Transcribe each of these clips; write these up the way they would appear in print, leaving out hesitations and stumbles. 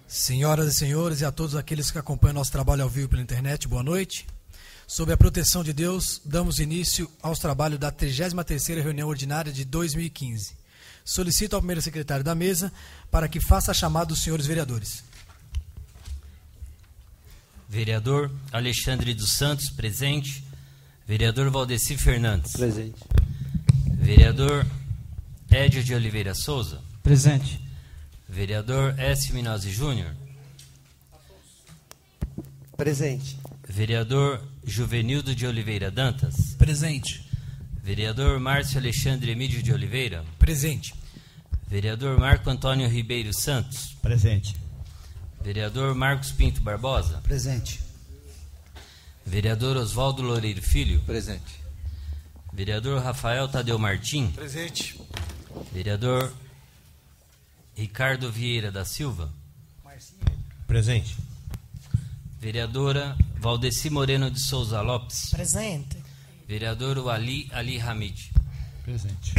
Senhoras e senhores, e a todos aqueles que acompanham nosso trabalho ao vivo pela internet, boa noite. Sob a proteção de Deus, damos início aos trabalhos da 33ª reunião ordinária de 2015. Solicito ao primeiro secretário da mesa para que faça a chamada dos senhores vereadores. Vereador Alexandre dos Santos, presente. Vereador Valdeci Fernandes. Presente. Vereador Édio de Oliveira Souza. Presente. Vereador S. Minozzi Júnior. Presente. Vereador Juvenildo de Oliveira Dantas. Presente. Vereador Márcio Alexandre Emídio de Oliveira. Presente. Vereador Marco Antônio Ribeiro Santos. Presente. Vereador Marcos Pinto Barbosa. Presente. Vereador Oswaldo Loureiro Filho. Presente. Vereador Rafael Tadeu Martim. Presente. Vereador Ricardo Vieira da Silva. Presente. Vereadora Valdeci Moreno de Souza Lopes. Presente. Vereador Ali Hamid. Presente.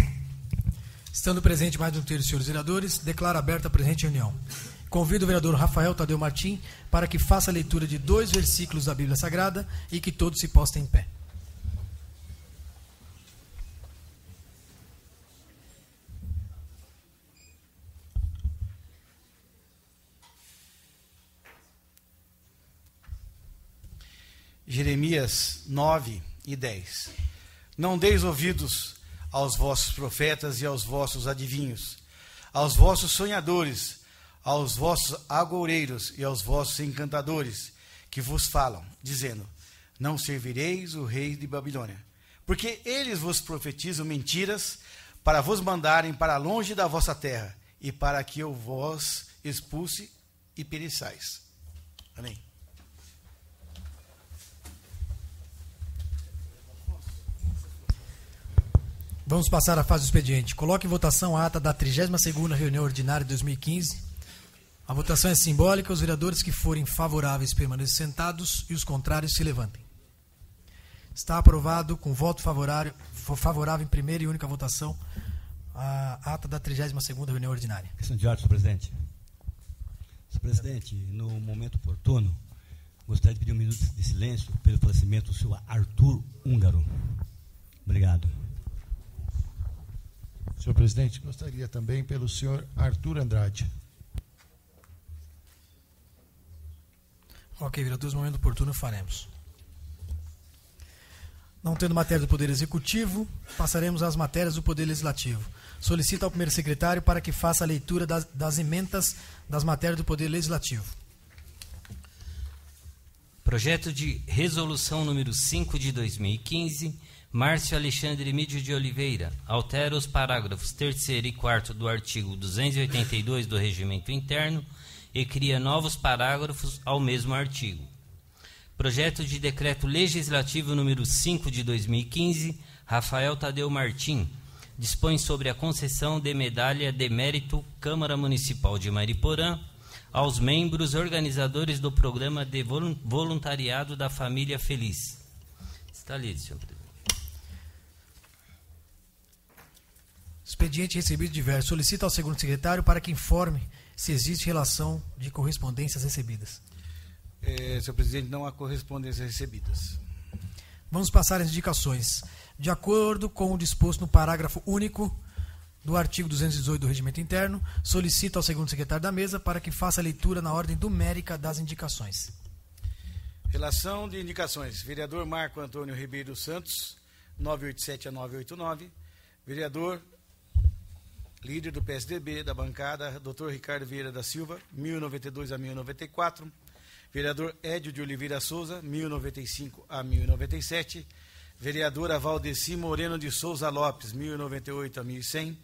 Estando presente mais de um terço dos senhores vereadores, declaro aberta a presente reunião. Convido o vereador Rafael Tadeu Martim para que faça a leitura de 2 versículos da Bíblia Sagrada e que todos se postem em pé. Jeremias 9 e 10. Não deis ouvidos aos vossos profetas e aos vossos adivinhos, aos vossos sonhadores, aos vossos agoureiros e aos vossos encantadores, que vos falam, dizendo, não servireis o rei de Babilônia. Porque eles vos profetizam mentiras para vos mandarem para longe da vossa terra, e para que eu vos expulse e pereçais. Amém. Vamos passar à fase do expediente. Coloque em votação a ata da 32ª reunião ordinária de 2015. A votação é simbólica. Os vereadores que forem favoráveis permaneçam sentados e os contrários se levantem. Está aprovado com voto favorável em primeira e única votação a ata da 32ª reunião ordinária. Questão de ordem, senhor presidente. Senhor presidente, no momento oportuno, gostaria de pedir 1 minuto de silêncio pelo falecimento do senhor Arthur Húngaro. Obrigado. Senhor presidente, gostaria também pelo senhor Arthur Andrade. Ok, vereadores, no momento oportuno faremos. Não tendo matéria do Poder Executivo, passaremos às matérias do Poder Legislativo. Solicito ao primeiro secretário para que faça a leitura das emendas das matérias do Poder Legislativo. Projeto de resolução número 5 de 2015, Márcio Alexandre Emídio de Oliveira, altera os parágrafos 3º e 4º do artigo 282 do Regimento Interno e cria novos parágrafos ao mesmo artigo. Projeto de decreto legislativo número 5 de 2015, Rafael Tadeu Martim, dispõe sobre a concessão de medalha de mérito Câmara Municipal de Mariporã aos membros organizadores do programa de voluntariado da Família Feliz. Está lido, senhor presidente. Expediente recebido diverso. Solicito ao segundo secretário para que informe se existe relação de correspondências recebidas. Senhor presidente, não há correspondências recebidas. Vamos passar às indicações. De acordo com o disposto no parágrafo único do artigo 218 do Regimento Interno, solicito ao segundo secretário da mesa para que faça a leitura na ordem numérica das indicações. Relação de indicações. Vereador Marco Antônio Ribeiro Santos, 987 a 989. Vereador líder do PSDB, da bancada, Dr. Ricardo Vieira da Silva, 1092 a 1094. Vereador Édio de Oliveira Souza, 1095 a 1097. Vereadora Valdeci Moreno de Souza Lopes, 1098 a 1100.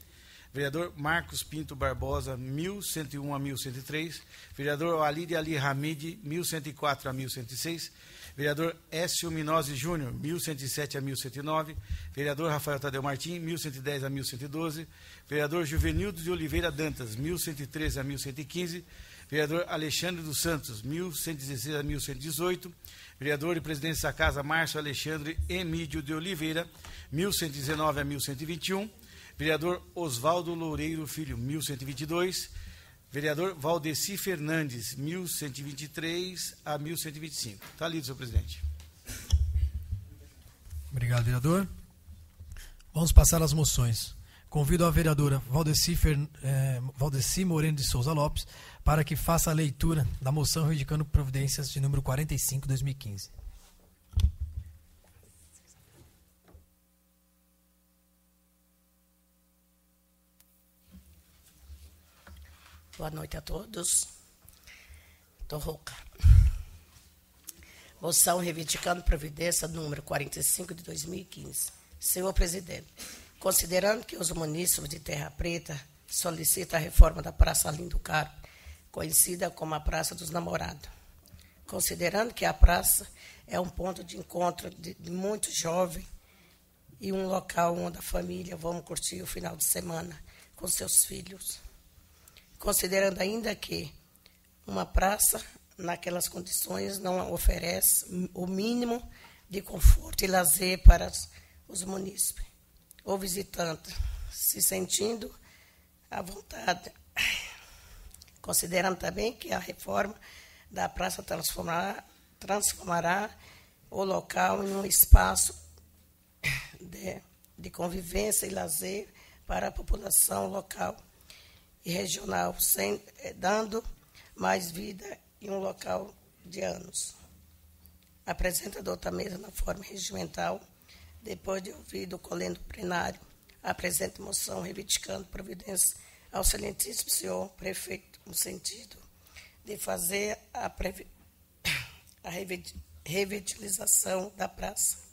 Vereador Marcos Pinto Barbosa, 1101 a 1103. Vereador Ali Hamid, 1104 a 1106. Vereador Écio Minozzi Júnior, 1107 a 1109. Vereador Rafael Tadeu Martim, 1110 a 1112. Vereador Juvenildo de Oliveira Dantas, 1113 a 1115. Vereador Alexandre dos Santos, 1116 a 1118. Vereador e presidente da Casa, Márcio Alexandre Emídio de Oliveira, 1119 a 1121. Vereador Oswaldo Loureiro Filho, 1122. Vereador Valdeci Fernandes, 1123 a 1125. Está lido, senhor presidente. Obrigado, vereador. Vamos passar às moções. Convido a vereadora Valdeci Moreno de Souza Lopes para que faça a leitura da moção reivindicando providências de número 45, 2015. Boa noite a todos. Estou rouca. Moção reivindicando providência número 45 de 2015. Senhor presidente, considerando que os munícipes de Terra Preta solicitam a reforma da Praça Lindo Carmo, conhecida como a Praça dos Namorados, considerando que a praça é um ponto de encontro de muitos jovens e um local onde a família vamos curtir o final de semana com seus filhos, considerando ainda que uma praça, naquelas condições, não oferece o mínimo de conforto e lazer para os munícipes ou visitantes, se sentindo à vontade. Considerando também que a reforma da praça transformará o local em um espaço de convivência e lazer para a população local e regional, dando mais vida em um local de anos. Apresentador da mesa na forma regimental, depois de ouvido o colendo plenário, apresenta moção reivindicando providência ao excelentíssimo senhor prefeito, no sentido de fazer a revitalização da praça.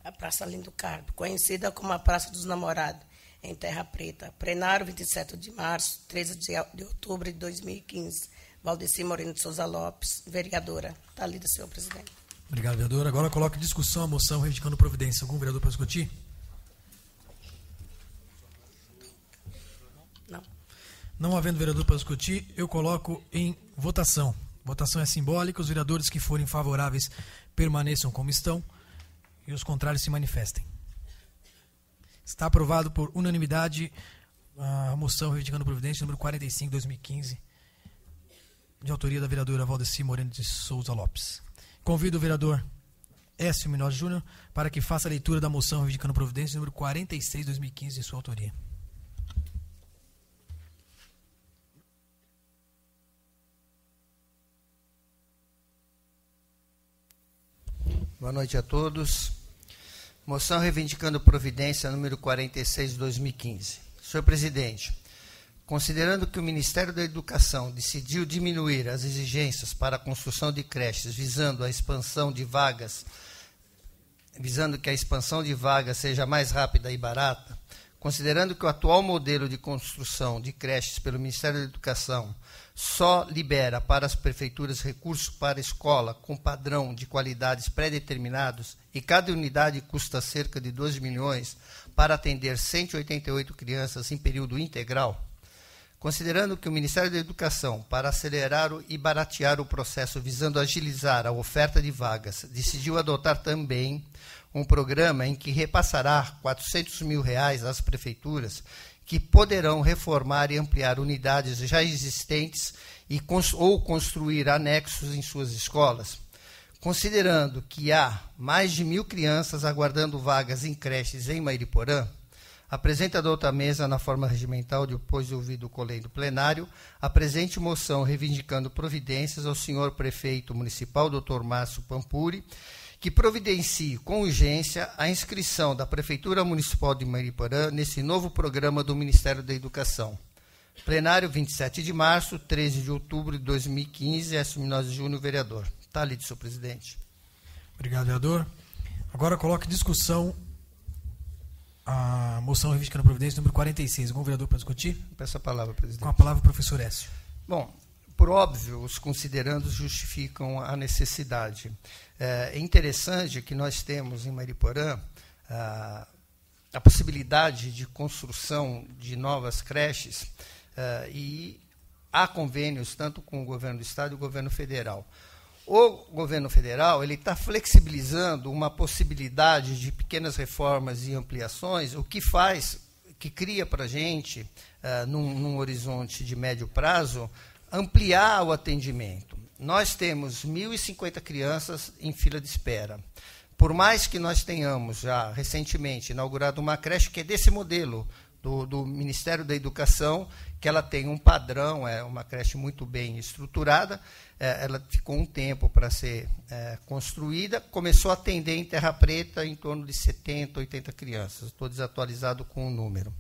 A Praça Lindo Carmo, conhecida como a Praça dos Namorados, em Terra Preta. Plenário, 27 de março, 13 de outubro de 2015. Valdeci Moreno de Souza Lopes, vereadora. Está lida, senhor presidente. Obrigado, vereador. Agora coloco em discussão a moção reivindicando providência. Algum vereador para discutir? Não. Não havendo vereador para discutir, eu coloco em votação. Votação é simbólica. Os vereadores que forem favoráveis permaneçam como estão e os contrários se manifestem. Está aprovado por unanimidade a moção reivindicando providência número 45, 2015, de autoria da vereadora Valdeci Moreno de Souza Lopes. Convido o vereador Écio Minós Júnior para que faça a leitura da moção reivindicando providência número 46, 2015, de sua autoria. Boa noite a todos. Moção reivindicando providência número 46 de 2015. Senhor presidente, considerando que o Ministério da Educação decidiu diminuir as exigências para a construção de creches visando que a expansão de vagas seja mais rápida e barata, considerando que o atual modelo de construção de creches pelo Ministério da Educação só libera para as prefeituras recursos para escola com padrão de qualidades pré-determinados e cada unidade custa cerca de 12 milhões para atender 188 crianças em período integral, considerando que o Ministério da Educação, para acelerar e baratear o processo visando agilizar a oferta de vagas, decidiu adotar também um programa em que repassará R$400 mil às prefeituras que poderão reformar e ampliar unidades já existentes ou construir anexos em suas escolas, considerando que há mais de 1.000 crianças aguardando vagas em creches em Mairiporã, apresentador da mesa na forma regimental, depois de ouvido o colendo plenário, apresente moção reivindicando providências ao senhor prefeito municipal, Dr. Márcio Pampuri, que providencie com urgência a inscrição da Prefeitura Municipal de Mairiporã nesse novo programa do Ministério da Educação. Plenário, 27 de março, 13 de outubro de 2015, Écio Minós Júnior, vereador. Está lido, senhor presidente. Obrigado, vereador. Agora coloque em discussão a moção reivindicando a providência número 46. Algum vereador para discutir? Peço a palavra, presidente. Com a palavra, o professor Écio. Bom, por óbvio, os considerandos justificam a necessidade. É interessante que nós temos em Mairiporã a possibilidade de construção de novas creches e há convênios tanto com o governo do Estado e o governo federal. O governo federal ele está flexibilizando uma possibilidade de pequenas reformas e ampliações, o que cria para a gente, num horizonte de médio prazo, ampliar o atendimento. Nós temos 1.050 crianças em fila de espera. Por mais que nós tenhamos já recentemente inaugurado uma creche que é desse modelo do Ministério da Educação, que ela tem um padrão, é uma creche muito bem estruturada, ela ficou um tempo para ser construída, começou a atender em Terra Preta em torno de 70, 80 crianças. Estou desatualizado com o número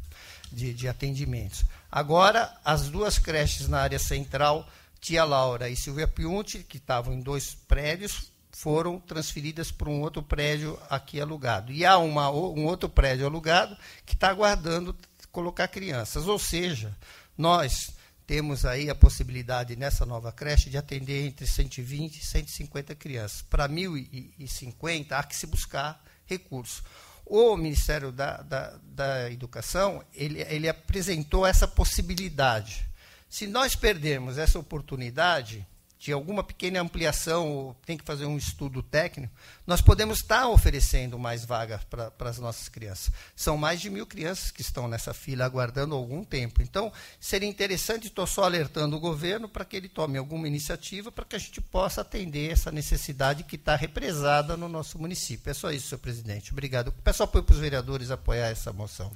de atendimentos. Agora, as duas creches na área central, Tia Laura e Silvia Piunti, que estavam em 2 prédios, foram transferidas para um outro prédio aqui alugado. E há um outro prédio alugado que está aguardando colocar crianças. Ou seja, nós temos aí a possibilidade, nessa nova creche, de atender entre 120 e 150 crianças. Para 1.050, há que se buscar recursos. O Ministério da Educação, ele apresentou essa possibilidade. Se nós perdermos essa oportunidade de alguma pequena ampliação, ou tem que fazer um estudo técnico, nós podemos estar oferecendo mais vagas para as nossas crianças. São mais de 1.000 crianças que estão nessa fila aguardando algum tempo. Então, seria interessante, estou só alertando o governo para que ele tome alguma iniciativa para que a gente possa atender essa necessidade que está represada no nosso município. É só isso, senhor presidente. Obrigado. Peço apoio para os vereadores apoiar essa moção.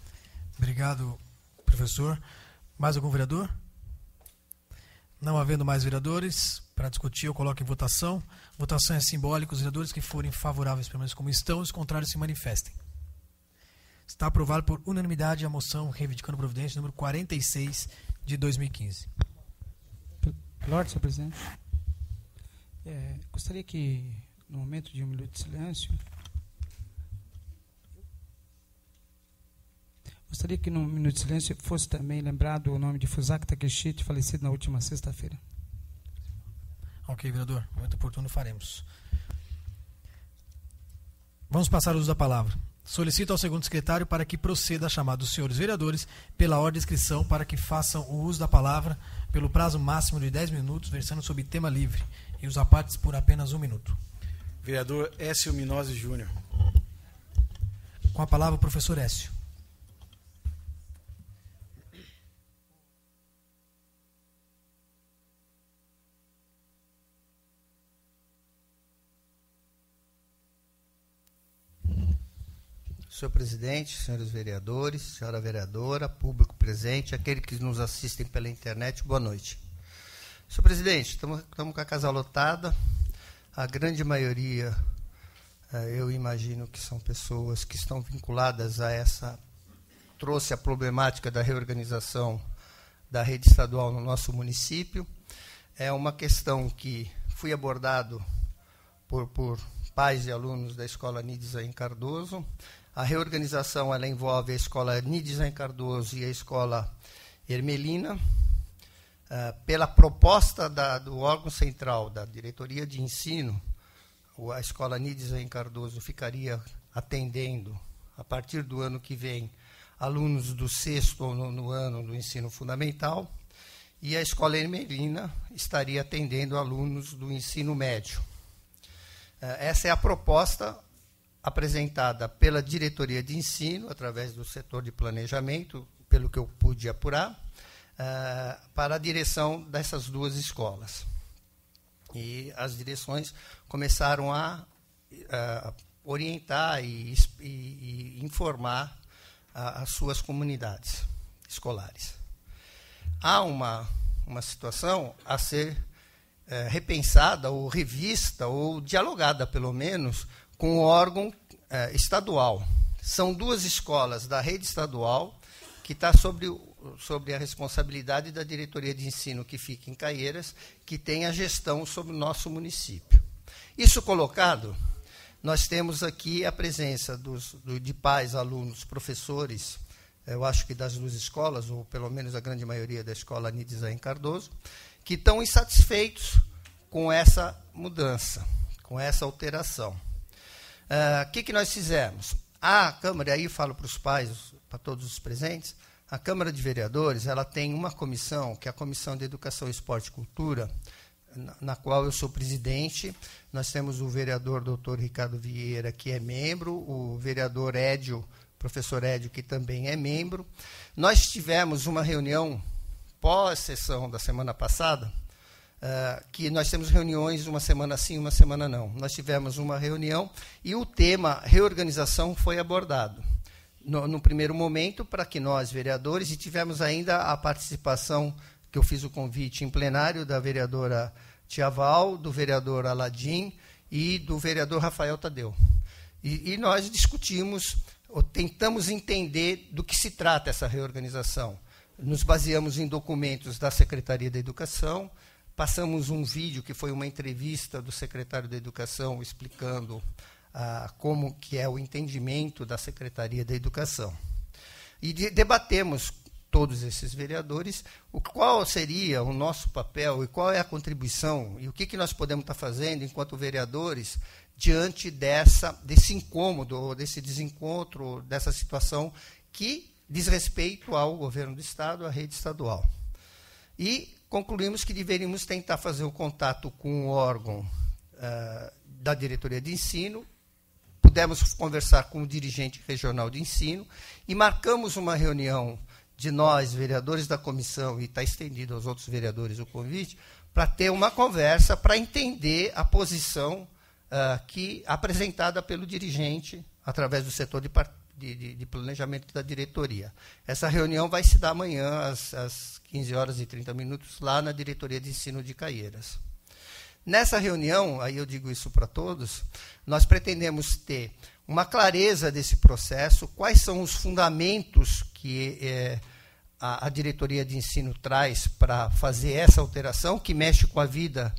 Obrigado, professor. Mais algum vereador? Não havendo mais vereadores para discutir, eu coloco em votação. Votação é simbólica. Os vereadores que forem favoráveis permaneçam como estão, os contrários se manifestem. Está aprovado por unanimidade a moção reivindicando providência número 46 de 2015. Pela ordem, senhor presidente. Gostaria que, no momento de 1 minuto de silêncio, fosse também lembrado o nome de Fusaki Takeshita, falecido na última sexta-feira. Ok, vereador. Momento oportuno faremos. Vamos passar o uso da palavra. Solicito ao segundo secretário para que proceda a chamada dos senhores vereadores pela ordem de inscrição para que façam o uso da palavra pelo prazo máximo de 10 minutos, versando sobre tema livre, e os apartes por apenas 1 minuto. Vereador Écio Minozzi Júnior. Com a palavra o professor Écio. Senhor presidente, senhores vereadores, senhora vereadora, público presente, aquele que nos assistem pela internet, boa noite. Senhor presidente, estamos com a casa lotada, a grande maioria, eu imagino que são pessoas que estão vinculadas a trouxe a problemática da reorganização da rede estadual no nosso município. É uma questão que fui abordado por pais e alunos da Escola Nides Cardoso. A reorganização ela envolve a Escola Nides Cardoso e a Escola Ermelina. Pela proposta do órgão central, da Diretoria de Ensino, a Escola Nides Cardoso ficaria atendendo, a partir do ano que vem, alunos do 6º ou 9º ano do ensino fundamental, e a Escola Ermelina estaria atendendo alunos do ensino médio. Essa é a proposta apresentada pela Diretoria de Ensino, através do setor de planejamento, pelo que eu pude apurar, para a direção dessas duas escolas. E as direções começaram a orientar e informar as suas comunidades escolares. Há uma situação a ser repensada, ou revista, ou dialogada, pelo menos, com o órgão estadual. São duas escolas da rede estadual que está sobre a responsabilidade da Diretoria de Ensino, que fica em Caieiras, que tem a gestão sobre o nosso município. Isso colocado, nós temos aqui a presença de pais, alunos, professores, eu acho que das duas escolas, ou pelo menos a grande maioria da Escola Nides Cardoso, que estão insatisfeitos com essa mudança, com essa alteração. O que nós fizemos? A Câmara, aí falo para os pais, para todos os presentes, a Câmara de Vereadores ela tem uma comissão, que é a Comissão de Educação, Esporte e Cultura, na qual eu sou presidente. Nós temos o vereador doutor Ricardo Vieira, que é membro, o vereador professor Édio, que também é membro. Nós tivemos uma reunião pós-sessão da semana passada, que nós temos reuniões uma semana sim, uma semana não. Nós tivemos uma reunião e o tema reorganização foi abordado. No primeiro momento, para que nós, vereadores, e tivemos ainda a participação, que eu fiz o convite em plenário, da vereadora Tia Val, do vereador Aladim e do vereador Rafael Tadeu. E nós discutimos, tentamos entender do que se trata essa reorganização. Nos baseamos em documentos da Secretaria da Educação, passamos um vídeo que foi uma entrevista do secretário da Educação explicando como que é o entendimento da Secretaria da Educação. E debatemos, todos esses vereadores, qual seria o nosso papel e qual é a contribuição e o que nós podemos estar fazendo enquanto vereadores diante desse incômodo, desse desencontro, dessa situação que diz respeito ao governo do Estado, à rede estadual. E concluímos que deveríamos tentar fazer o contato com o órgão da diretoria de ensino, pudemos conversar com o dirigente regional de ensino e marcamos uma reunião de nós, vereadores da comissão, e está estendido aos outros vereadores o convite, para ter uma conversa, para entender a posição apresentada pelo dirigente, através do setor de planejamento da diretoria. Essa reunião vai se dar amanhã, às 15h30, lá na diretoria de ensino de Caieiras. Nessa reunião, aí eu digo isso para todos, nós pretendemos ter uma clareza desse processo, quais são os fundamentos que a diretoria de ensino traz para fazer essa alteração, que mexe com a vida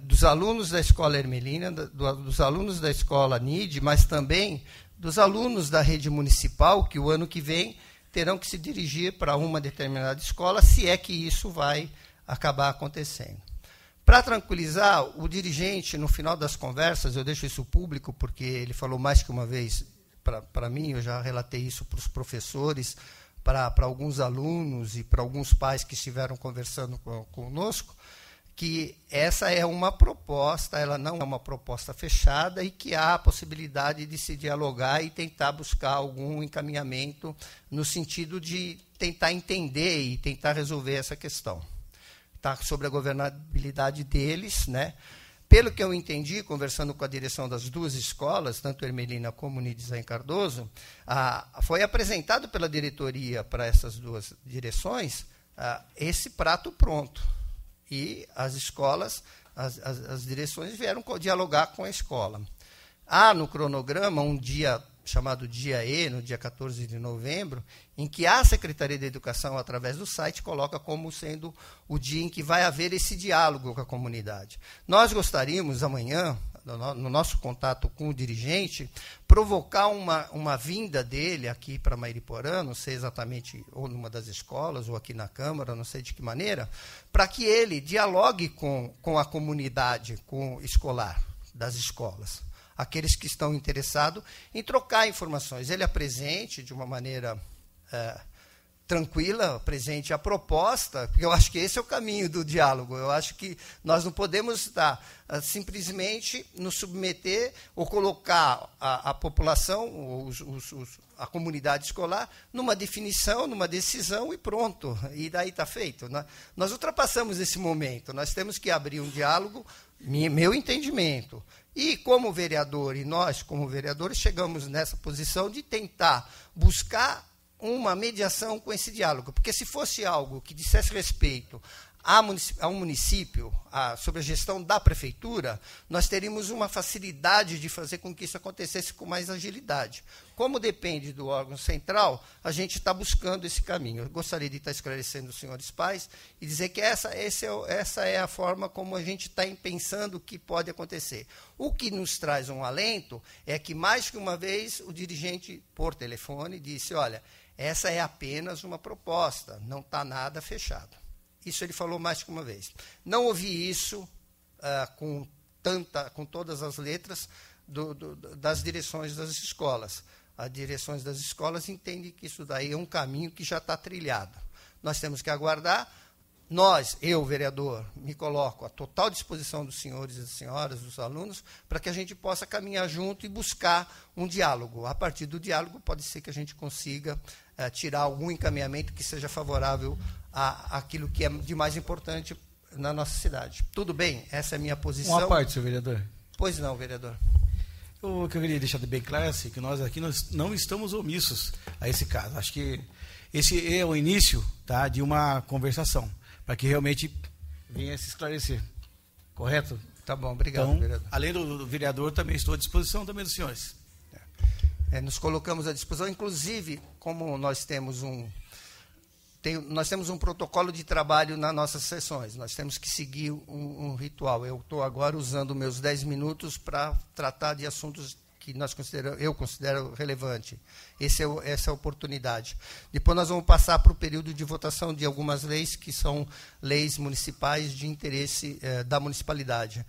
dos alunos da Escola Ermelina, dos alunos da Escola NID, mas também dos alunos da rede municipal, que o ano que vem terão que se dirigir para uma determinada escola, se é que isso vai acabar acontecendo. Para tranquilizar, o dirigente, no final das conversas, eu deixo isso público, porque ele falou mais que uma vez para mim, eu já relatei isso para os professores, para alguns alunos e para alguns pais que estiveram conversando conosco, que essa é uma proposta, ela não é uma proposta fechada e que há a possibilidade de se dialogar e tentar buscar algum encaminhamento no sentido de tentar entender e tentar resolver essa questão. Está sobre a governabilidade deles, né? Pelo que eu entendi, conversando com a direção das duas escolas, tanto Ermelina como Nides em Cardoso, foi apresentado pela diretoria para essas duas direções esse prato pronto. E as escolas, as direções vieram dialogar com a escola. Há no cronograma um dia chamado Dia E, no dia 14 de novembro, em que a Secretaria da Educação, através do site, coloca como sendo o dia em que vai haver esse diálogo com a comunidade. Nós gostaríamos, amanhã, no nosso contato com o dirigente, provocar uma vinda dele aqui para Mairiporã, não sei exatamente, ou numa das escolas, ou aqui na Câmara, não sei de que maneira, para que ele dialogue com a comunidade escolar das escolas, aqueles que estão interessados em trocar informações. Ele apresente de uma maneira tranquila, apresente a proposta, porque eu acho que esse é o caminho do diálogo. Eu acho que nós não podemos simplesmente nos submeter ou colocar a população, a comunidade escolar, numa definição, numa decisão e pronto. E daí está feito. Nós ultrapassamos esse momento. Nós temos que abrir um diálogo, meu entendimento. E, como vereador, e nós, como vereadores, chegamos nessa posição de tentar buscar uma mediação com esse diálogo. Porque se fosse algo que dissesse respeito a um município, sobre a gestão da prefeitura, nós teríamos uma facilidade de fazer com que isso acontecesse com mais agilidade. Como depende do órgão central, a gente está buscando esse caminho. Eu gostaria de estar esclarecendo os senhores pais e dizer que essa é a forma como a gente está pensando que pode acontecer. O que nos traz um alento é que, mais que uma vez, o dirigente, por telefone, disse, olha, essa é apenas uma proposta, não está nada fechado. Isso ele falou mais que uma vez. Não ouvi isso com todas as letras das direções das escolas. As direções das escolas entendem que isso daí é um caminho que já está trilhado. Nós temos que aguardar eu, vereador, me coloco à total disposição dos senhores e das senhoras, dos alunos, para que a gente possa caminhar junto e buscar um diálogo. A partir do diálogo, pode ser que a gente consiga tirar algum encaminhamento que seja favorável àquilo que é de mais importante na nossa cidade. Tudo bem? Essa é a minha posição. Uma parte, senhor vereador. Pois não, vereador. O que eu queria deixar bem claro é assim, que nós aqui não estamos omissos a esse caso. Acho que esse é o início, tá, de uma conversação, para que realmente venha se esclarecer. Correto? Tá bom, obrigado, então, vereador. Além do vereador, também estou à disposição também dos senhores. Nos colocamos à disposição, inclusive, como nós temos um protocolo de trabalho nas nossas sessões. Nós temos que seguir um ritual. Eu estou agora usando meus 10 minutos para tratar de assuntos que eu considero relevante. Essa é a oportunidade. Depois nós vamos passar para o período de votação de algumas leis que são leis municipais de interesse da municipalidade.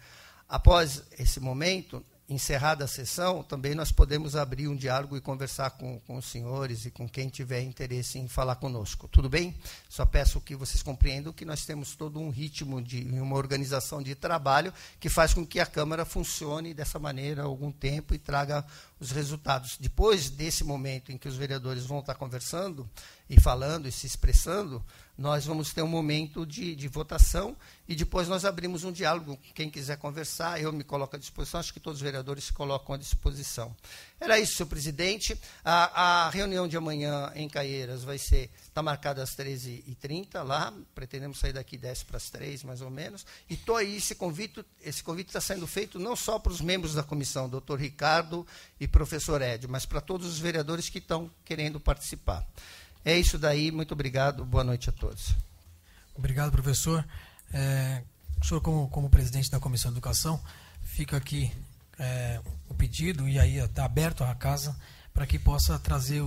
Após esse momento, encerrada a sessão, também nós podemos abrir um diálogo e conversar com os senhores e com quem tiver interesse em falar conosco. Tudo bem? Só peço que vocês compreendam que nós temos todo um ritmo de uma organização de trabalho que faz com que a Câmara funcione dessa maneira há algum tempo e traga os resultados. Depois desse momento em que os vereadores vão estar conversando e falando e se expressando, nós vamos ter um momento de votação e depois nós abrimos um diálogo. Quem quiser conversar, eu me coloco à disposição, acho que todos os vereadores se colocam à disposição. Era isso, senhor presidente. A reunião de amanhã em Caieiras está marcada às 13h30 lá, pretendemos sair daqui 10 para as 3, mais ou menos, e estou aí, esse convite está sendo feito não só para os membros da comissão, doutor Ricardo e professor Edio, mas para todos os vereadores que estão querendo participar. É isso daí, muito obrigado, boa noite a todos. Obrigado, professor. O senhor, como presidente da Comissão de Educação, fica aqui o pedido, e aí está aberto a casa, para que possa trazer,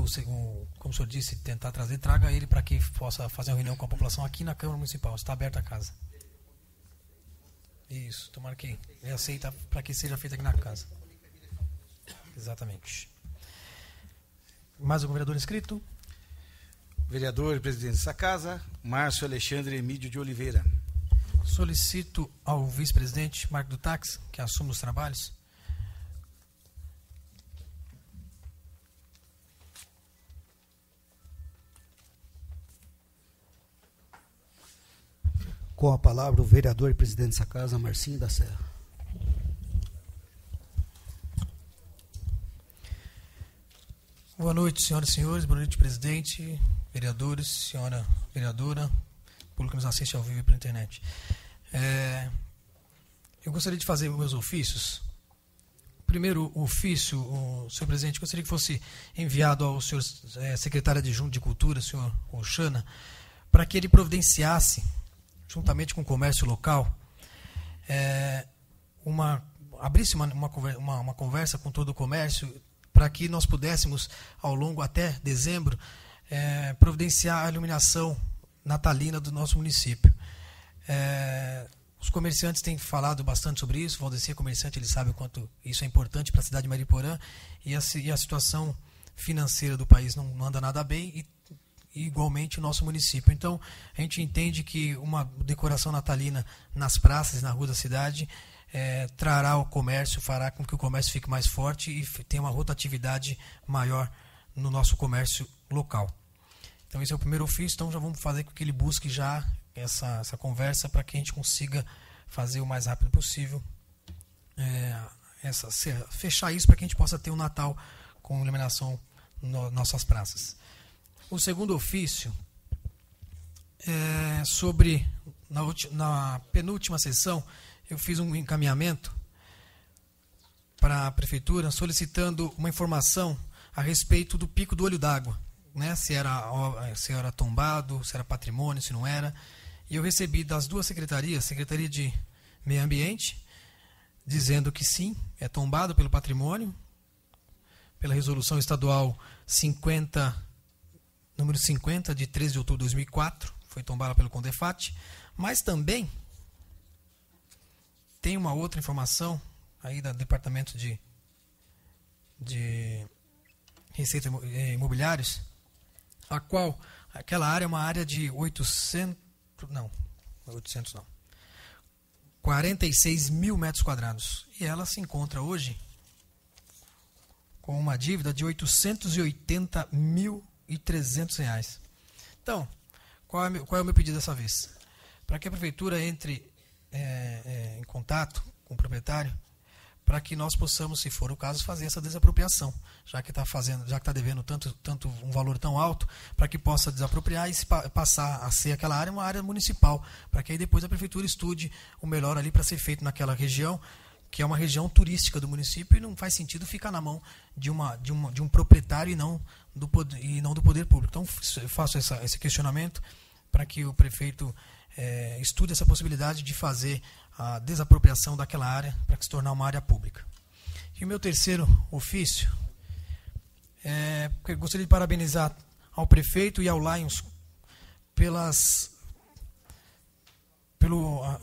como o senhor disse, traga ele para que possa fazer uma reunião com a população aqui na Câmara Municipal. Está aberta a casa. Isso, tomara que ele aceita para que seja feita aqui na casa. Exatamente. Mais algum vereador inscrito? Vereador e presidente dessa casa, Márcio Alexandre Emídio de Oliveira. Solicito ao vice-presidente Marco do Táxi, que assume os trabalhos. Com a palavra o vereador e presidente dessa casa, Marcinho da Serra. Boa noite, senhoras e senhores. Boa noite, presidente, vereadores, senhora vereadora, público que nos assiste ao vivo pela internet. Eu gostaria de fazer meus ofícios. Primeiro ofício, senhor presidente, gostaria que fosse enviado ao senhor secretário adjunto de Cultura, senhor Oxana, para que ele providenciasse, juntamente com o comércio local, abrisse uma conversa com todo o comércio, para que nós pudéssemos, ao longo até dezembro, providenciar a iluminação natalina do nosso município. Os comerciantes têm falado bastante sobre isso. O Valdeci é comerciante, ele sabe o quanto isso é importante para a cidade de Mariporã, e a situação financeira do país não anda nada bem, e igualmente o nosso município. Então, a gente entende que uma decoração natalina nas praças e na rua da cidade trará o comércio, fará com que o comércio fique mais forte e tenha uma rotatividade maior no nosso comércio local. Então, esse é o primeiro ofício. Então, já vamos fazer com que ele busque já essa conversa para que a gente consiga fazer o mais rápido possível, fechar isso para que a gente possa ter um Natal com iluminação nas nossas praças. O segundo ofício é sobre, na penúltima sessão, eu fiz um encaminhamento para a Prefeitura solicitando uma informação a respeito do pico do Olho d'Água, né? Se era tombado, se era patrimônio, se não era. E eu recebi das duas secretarias, Secretaria de Meio Ambiente, dizendo que sim, é tombado pelo patrimônio, pela resolução estadual número 50, de 13 de outubro de 2004, foi tombada pelo Condefat, mas também tem uma outra informação aí do Departamento de Receita Imobiliários, aquela área é uma área de 800 não. 46 mil metros quadrados. E ela se encontra hoje com uma dívida de R$ 880.300. Então, qual é o meu pedido dessa vez? Para que a prefeitura entre em contato com o proprietário, para que nós possamos, se for o caso, fazer essa desapropriação, já que está devendo tanto um valor tão alto, para que possa desapropriar e passar a ser aquela área uma área municipal, para que aí depois a prefeitura estude o melhor ali para ser feito naquela região, que é uma região turística do município, e não faz sentido ficar na mão de um proprietário e não do poder público. Então, eu faço esse questionamento para que o prefeito estude essa possibilidade de fazer a desapropriação daquela área para que se tornar uma área pública. E o meu terceiro ofício eu gostaria de parabenizar ao prefeito e ao Lions pelo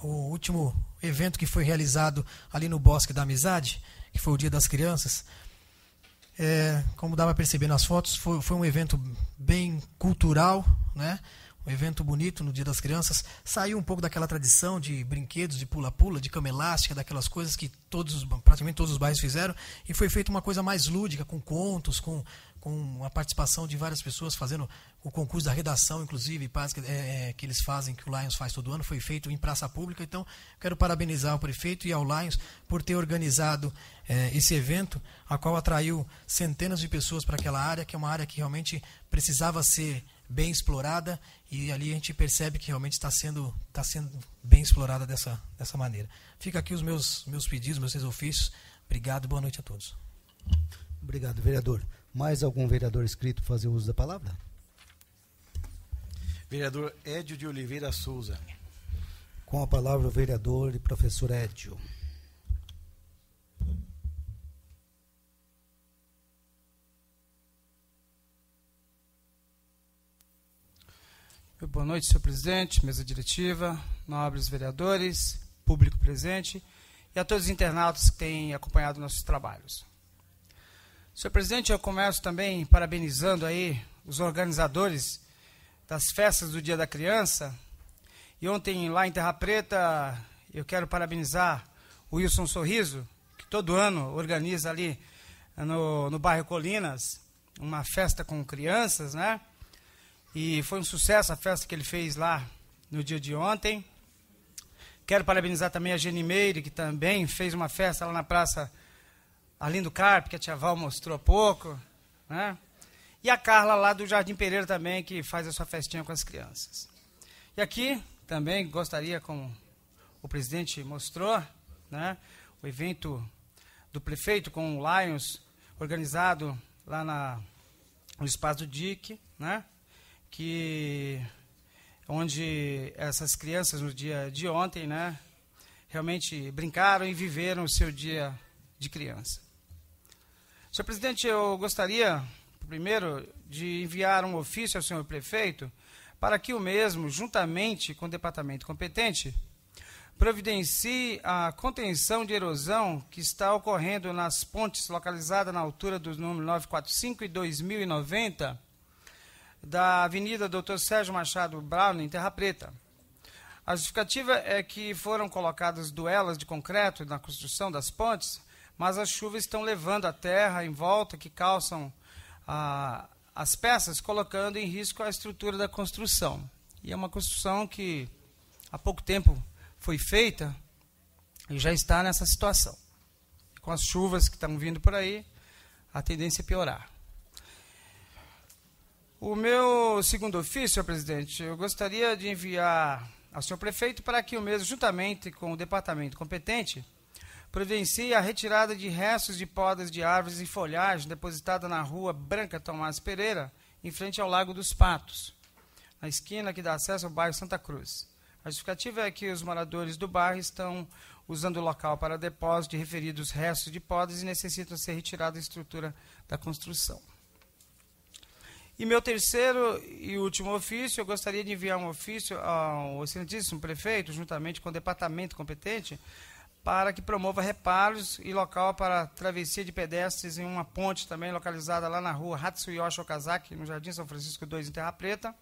último evento que foi realizado ali no Bosque da Amizade, que foi o Dia das Crianças. Como dá para perceber nas fotos, foi um evento bem cultural, né? Um evento bonito no Dia das Crianças. Saiu um pouco daquela tradição de brinquedos, de pula-pula, de cama elástica, daquelas coisas que praticamente todos os bairros fizeram, e foi feita uma coisa mais lúdica, com contos, com a participação de várias pessoas, fazendo o concurso da redação, inclusive, que eles fazem, que o Lions faz todo ano, foi feito em praça pública. Então, quero parabenizar o prefeito e ao Lions por ter organizado esse evento, a qual atraiu centenas de pessoas para aquela área, que é uma área que realmente precisava ser bem explorada, e ali a gente percebe que realmente está sendo bem explorada dessa maneira. Fica aqui os meus pedidos, meus 6 ofícios. Obrigado, boa noite a todos. Obrigado, vereador. Mais algum vereador inscrito fazer uso da palavra? Vereador Édio de Oliveira Souza. Com a palavra o vereador e professor Édio. Boa noite, senhor presidente, mesa diretiva, nobres vereadores, público presente e a todos os internautas que têm acompanhado nossos trabalhos. Senhor presidente, eu começo também parabenizando aí os organizadores das festas do Dia da Criança. E ontem, lá em Terra Preta, eu quero parabenizar o Wilson Sorriso, que todo ano organiza ali no bairro Colinas uma festa com crianças, né? E foi um sucesso a festa que ele fez lá no dia de ontem. Quero parabenizar também a Geni Meire, que também fez uma festa lá na Praça Arlindo Carpe, que a tia Val mostrou há pouco, né? E a Carla lá do Jardim Pereira também, que faz a sua festinha com as crianças. E aqui também gostaria, como o presidente mostrou, né, o evento do prefeito com o Lions, organizado lá no espaço do DIC, né, onde essas crianças no dia de ontem, né, realmente brincaram e viveram o seu dia de criança. Senhor presidente, eu gostaria, primeiro, de enviar um ofício ao senhor prefeito para que o mesmo, juntamente com o departamento competente, providencie a contenção de erosão que está ocorrendo nas pontes localizadas na altura do número 945 e 2090 da Avenida Dr. Sérgio Machado Brown, em Terra Preta. A justificativa é que foram colocadas duelas de concreto na construção das pontes, mas as chuvas estão levando a terra em volta, que calçam as peças, colocando em risco a estrutura da construção. E é uma construção que há pouco tempo foi feita e já está nessa situação. Com as chuvas que estão vindo por aí, a tendência é piorar. O meu segundo ofício, senhor presidente, eu gostaria de enviar ao senhor prefeito para que o mesmo, juntamente com o departamento competente, providencie a retirada de restos de podas de árvores e folhagem depositada na rua Branca Tomás Pereira, em frente ao Lago dos Patos, na esquina que dá acesso ao bairro Santa Cruz. A justificativa é que os moradores do bairro estão usando o local para depósito de referidos restos de podas e necessitam ser retirada da estrutura da construção. E meu terceiro e último ofício, eu gostaria de enviar um ofício ao excelentíssimo prefeito, juntamente com o departamento competente, para que promova reparos e local para travessia de pedestres em uma ponte também localizada lá na rua Hatsuyoshi Okazaki, no Jardim São Francisco 2, em Terra Preta,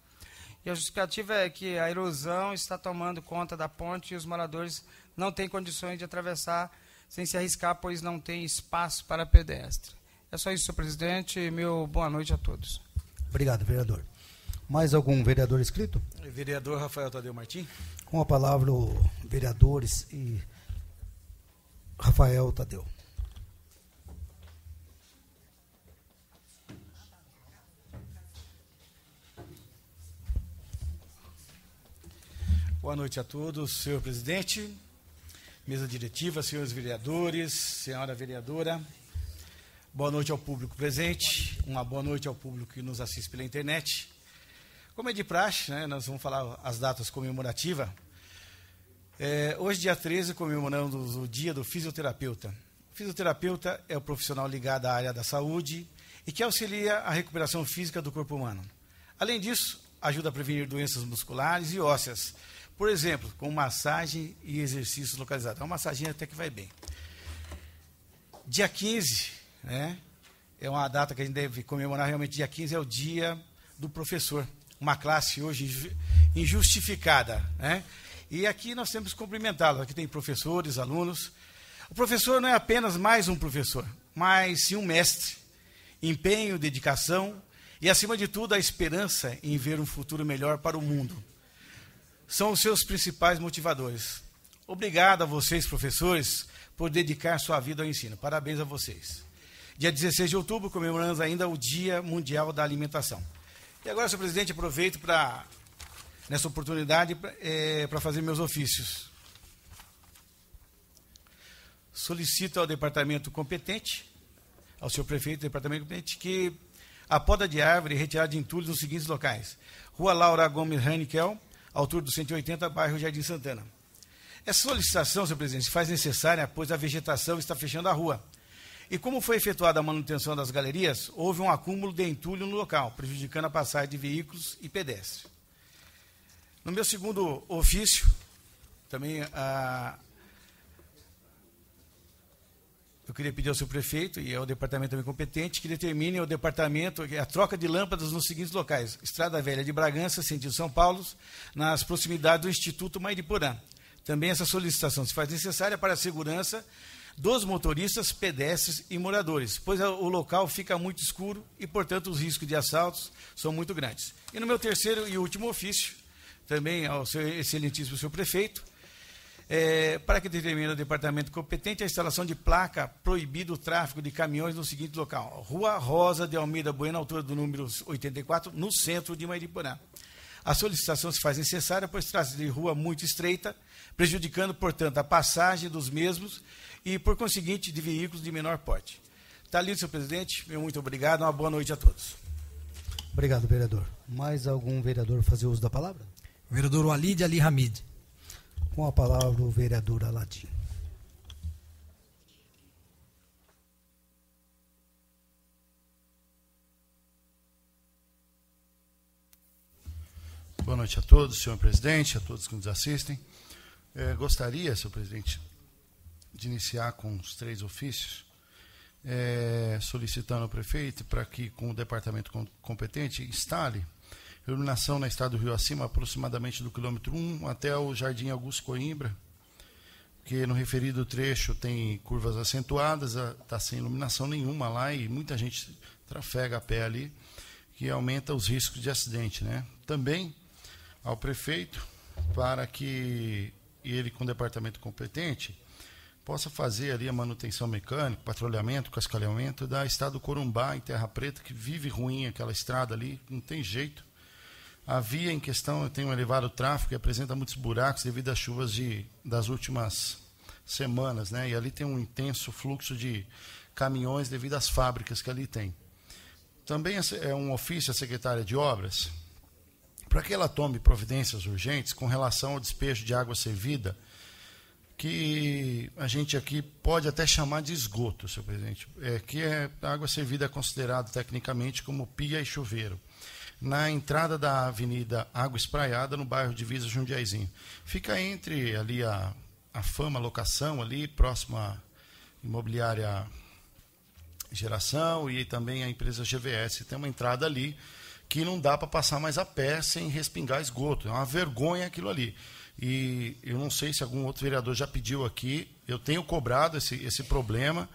E a justificativa é que a erosão está tomando conta da ponte e os moradores não têm condições de atravessar sem se arriscar, pois não tem espaço para pedestre. É só isso, senhor presidente. Meu boa noite a todos. Obrigado, vereador. Mais algum vereador inscrito? Vereador Rafael Tadeu Martim. Com a palavra o vereadores e Rafael Tadeu. Boa noite a todos, senhor presidente, mesa diretiva, senhores vereadores, senhora vereadora. Boa noite ao público presente, uma boa noite ao público que nos assiste pela internet. Como é de praxe, né, nós vamos falar as datas comemorativas. Hoje, dia 13, comemoramos o dia do fisioterapeuta. O fisioterapeuta é o profissional ligado à área da saúde e que auxilia a recuperação física do corpo humano. Além disso, ajuda a prevenir doenças musculares e ósseas, por exemplo, com massagem e exercícios localizados. É uma massagem até que vai bem. Dia 15, né, é uma data que a gente deve comemorar realmente. Dia 15 é o dia do professor. Uma classe hoje injustificada, né? E aqui nós temos que cumprimentá-los. Aqui tem professores, alunos. O professor não é apenas mais um professor, mas sim um mestre. Empenho, dedicação e, acima de tudo, a esperança em ver um futuro melhor para o mundo. São os seus principais motivadores. Obrigado a vocês, professores, por dedicar sua vida ao ensino. Parabéns a vocês. Dia 16 de outubro, comemoramos ainda o Dia Mundial da Alimentação. E agora, senhor presidente, aproveito nessa oportunidade para fazer meus ofícios. Solicito ao departamento competente, ao senhor prefeito do departamento competente, que a poda de árvore e retirada de entulhos nos seguintes locais: Rua Laura Gomes Hanikel, altura do 180, bairro Jardim Santana. Essa solicitação, senhor presidente, se faz necessária, pois a vegetação está fechando a rua. E como foi efetuada a manutenção das galerias, houve um acúmulo de entulho no local, prejudicando a passagem de veículos e pedestres. No meu segundo ofício, também eu queria pedir ao seu prefeito e ao departamento também competente que determine ao departamento a troca de lâmpadas nos seguintes locais: Estrada Velha de Bragança, sentido São Paulo, nas proximidades do Instituto Mairiporã. Também essa solicitação se faz necessária para a segurança dos motoristas, pedestres e moradores, pois o local fica muito escuro e, portanto, os riscos de assaltos são muito grandes. E no meu terceiro e último ofício, também ao seu excelentíssimo senhor prefeito, para que determine o departamento competente a instalação de placa proibindo o tráfego de caminhões no seguinte local: Rua Rosa de Almeida Bueno, altura do número 84, no centro de Mairiporã. A solicitação se faz necessária, pois trata-se de rua muito estreita, prejudicando, portanto, a passagem dos mesmos e, por conseguinte, de veículos de menor porte. Está lido, senhor presidente. Meu muito obrigado. Uma boa noite a todos. Obrigado, vereador. Mais algum vereador fazer uso da palavra? Vereador Walid Ali Hamid. Com a palavra o vereador Aladim. Boa noite a todos, senhor presidente, a todos que nos assistem. Gostaria, senhor presidente, de iniciar com os 3 ofícios, solicitando ao prefeito para que, com o departamento competente, instale iluminação na estrada do Rio Acima, aproximadamente do quilômetro 1 até o Jardim Augusto Coimbra, que no referido trecho tem curvas acentuadas, está sem iluminação nenhuma lá e muita gente trafega a pé ali, que aumenta os riscos de acidente, né? Também ao prefeito, para que ele, com o departamento competente, possa fazer ali a manutenção mecânica, patrulhamento, cascalhamento da estrada do Corumbá, em Terra Preta, que vive ruim aquela estrada ali, não tem jeito. A via em questão tem um elevado tráfego e apresenta muitos buracos devido às chuvas das últimas semanas, né? E ali tem um intenso fluxo de caminhões devido às fábricas que ali tem. Também é um ofício à secretária de Obras, para que ela tome providências urgentes com relação ao despejo de água servida, que a gente aqui pode até chamar de esgoto, senhor presidente, a água servida é considerada tecnicamente como pia e chuveiro, na entrada da Avenida Água Espraiada, no bairro Divisa Jundiaizinho. Fica entre ali a Fama Locação, ali próximo à imobiliária Geração e também a empresa GVS. Tem uma entrada ali que não dá para passar mais a pé sem respingar esgoto. É uma vergonha aquilo ali. E eu não sei se algum outro vereador já pediu aqui, eu tenho cobrado esse problema,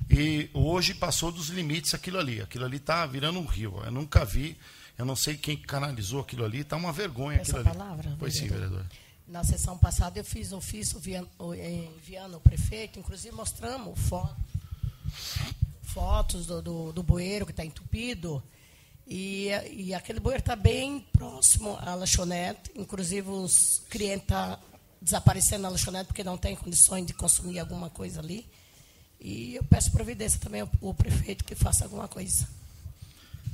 e hoje passou dos limites aquilo ali. Aquilo ali está virando um rio. Eu nunca vi, eu não sei quem canalizou aquilo ali, está uma vergonha aquilo ali. Palavra, pois sim, vereador. Na sessão passada eu fiz ofício enviando ao prefeito, inclusive mostramos fotos do bueiro que está entupido, e aquele bueiro está bem próximo à lanchonete, inclusive os clientes estão desaparecendo na lanchonete porque não tem condições de consumir alguma coisa ali. E eu peço providência também ao prefeito que faça alguma coisa.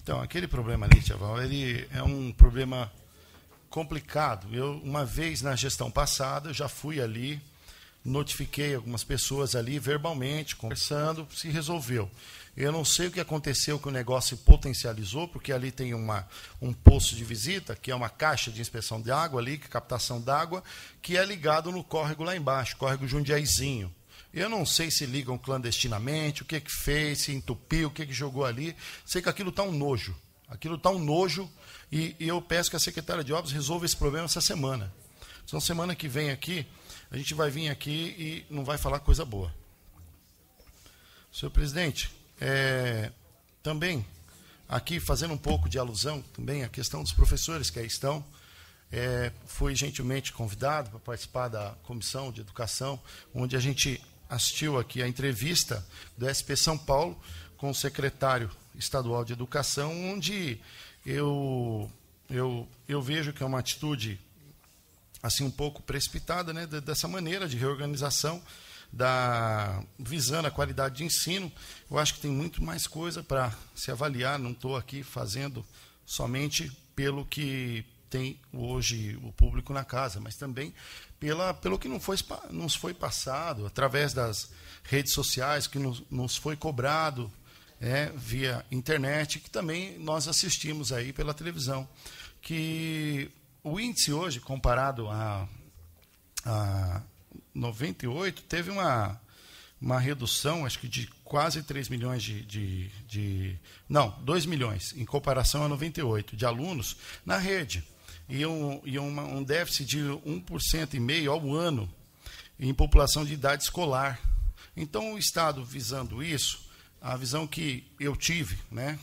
Então, aquele problema ali, Tchaval, ele é um problema complicado. Eu, uma vez na gestão passada, eu já fui ali, notifiquei algumas pessoas ali verbalmente, conversando, se resolveu. Eu não sei o que aconteceu, que o negócio se potencializou, porque ali tem um posto de visita, que é uma caixa de inspeção de água ali, que é captação d'água, que é ligado no córrego lá embaixo, córrego Jundiaizinho. Eu não sei se ligam clandestinamente, o que fez, se entupiu, o que jogou ali. Sei que aquilo está um nojo. Aquilo está um nojo, e eu peço que a secretária de Obras resolva esse problema essa semana. Então, semana que vem aqui, a gente vai vir aqui e não vai falar coisa boa. Senhor presidente, também, aqui fazendo um pouco de alusão também à questão dos professores que aí estão, fui gentilmente convidado para participar da Comissão de Educação, onde a gente assistiu aqui a entrevista do SP São Paulo com o secretário estadual de Educação, onde eu vejo que é uma atitude assim um pouco precipitada, né, dessa maneira de reorganização, visando a qualidade de ensino. Eu acho que tem muito mais coisa para se avaliar, não estou aqui fazendo somente pelo que tem hoje o público na casa, mas também pelo que nos foi passado, através das redes sociais, que nos foi cobrado via internet, que também nós assistimos aí pela televisão. Que o índice hoje, comparado a 98, teve uma redução, acho que de quase 3 milhões não, 2 milhões, em comparação a 98, de alunos na rede. E um déficit de 1,5% ao ano em população de idade escolar. Então, o Estado visando isso, a visão que eu tive, né?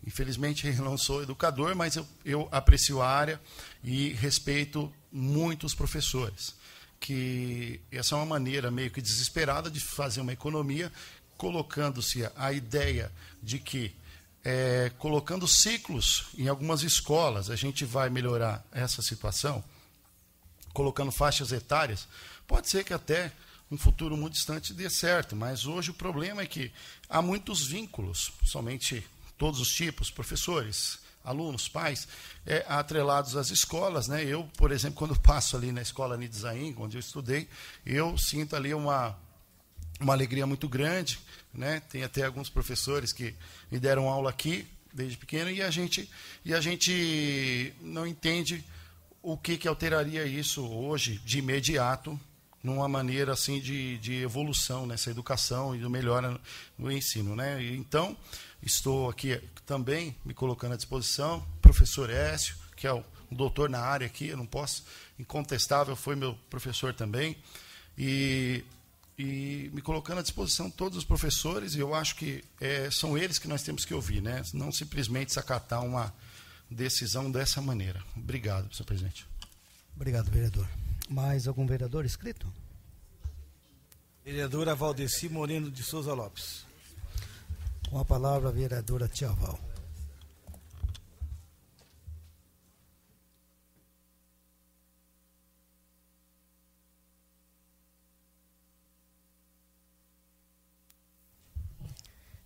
Infelizmente, eu não sou educador, mas eu aprecio a área e respeito muito os professores. Que essa é uma maneira meio que desesperada de fazer uma economia, colocando-se a ideia de que colocando ciclos em algumas escolas, a gente vai melhorar essa situação, colocando faixas etárias. Pode ser que até um futuro muito distante dê certo, mas hoje o problema é que há muitos vínculos, somente todos os tipos, professores, alunos, pais, atrelados às escolas, né? Eu, por exemplo, quando passo ali na escola Nidizaim, onde eu estudei, eu sinto ali uma alegria muito grande, né? Tem até alguns professores que me deram aula aqui desde pequeno, e a gente não entende o que alteraria isso hoje de imediato, numa maneira assim de evolução nessa educação e de melhora no ensino, né? Então, estou aqui também me colocando à disposição, professor Écio, que é um doutor na área aqui, eu não posso, incontestável, foi meu professor também, e me colocando à disposição todos os professores, e eu acho que são eles que nós temos que ouvir, né? Não simplesmente desacatar uma decisão dessa maneira. Obrigado, senhor presidente. Obrigado, vereador. Mais algum vereador inscrito? Vereadora Valdeci Moreno de Souza Lopes. Com a palavra, a vereadora Tchaval.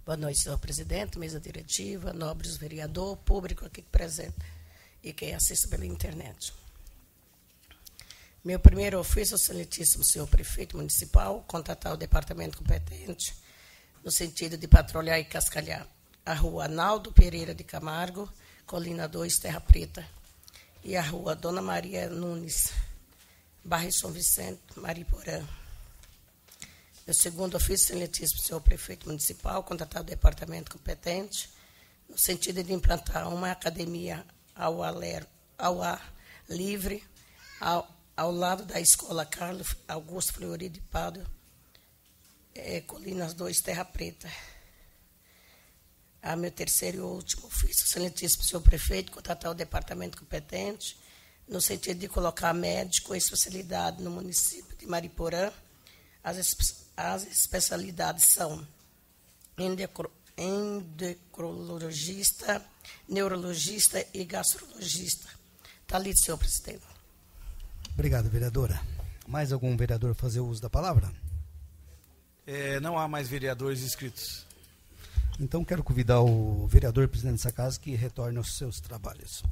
Boa noite, senhor presidente, mesa diretiva, nobres vereador, público aqui presente e quem assiste pela internet. Meu primeiro ofício, excelentíssimo senhor prefeito municipal, contatar o departamento competente no sentido de patrulhar e cascalhar a rua Arnaldo Pereira de Camargo, Colina 2, Terra Preta, e a rua Dona Maria Nunes, bairro São Vicente, Mariporã. Meu segundo ofício, excelentíssimo senhor prefeito municipal, contatar o departamento competente no sentido de implantar uma academia ao ar livre, ao lado da Escola Carlos Augusto Fleury de Pádua, Colinas 2, Terra Preta. A meu terceiro e último ofício, excelentíssimo senhor prefeito, contatar o departamento competente, no sentido de colocar médico com especialidade no município de Mariporã. As especialidades são endocrinologista, neurologista e gastrologista. Está lido, senhor presidente. Obrigado, vereadora. Mais algum vereador fazer uso da palavra? Não há mais vereadores inscritos. Então, quero convidar o vereador presidente dessa casa que retorne aos seus trabalhos.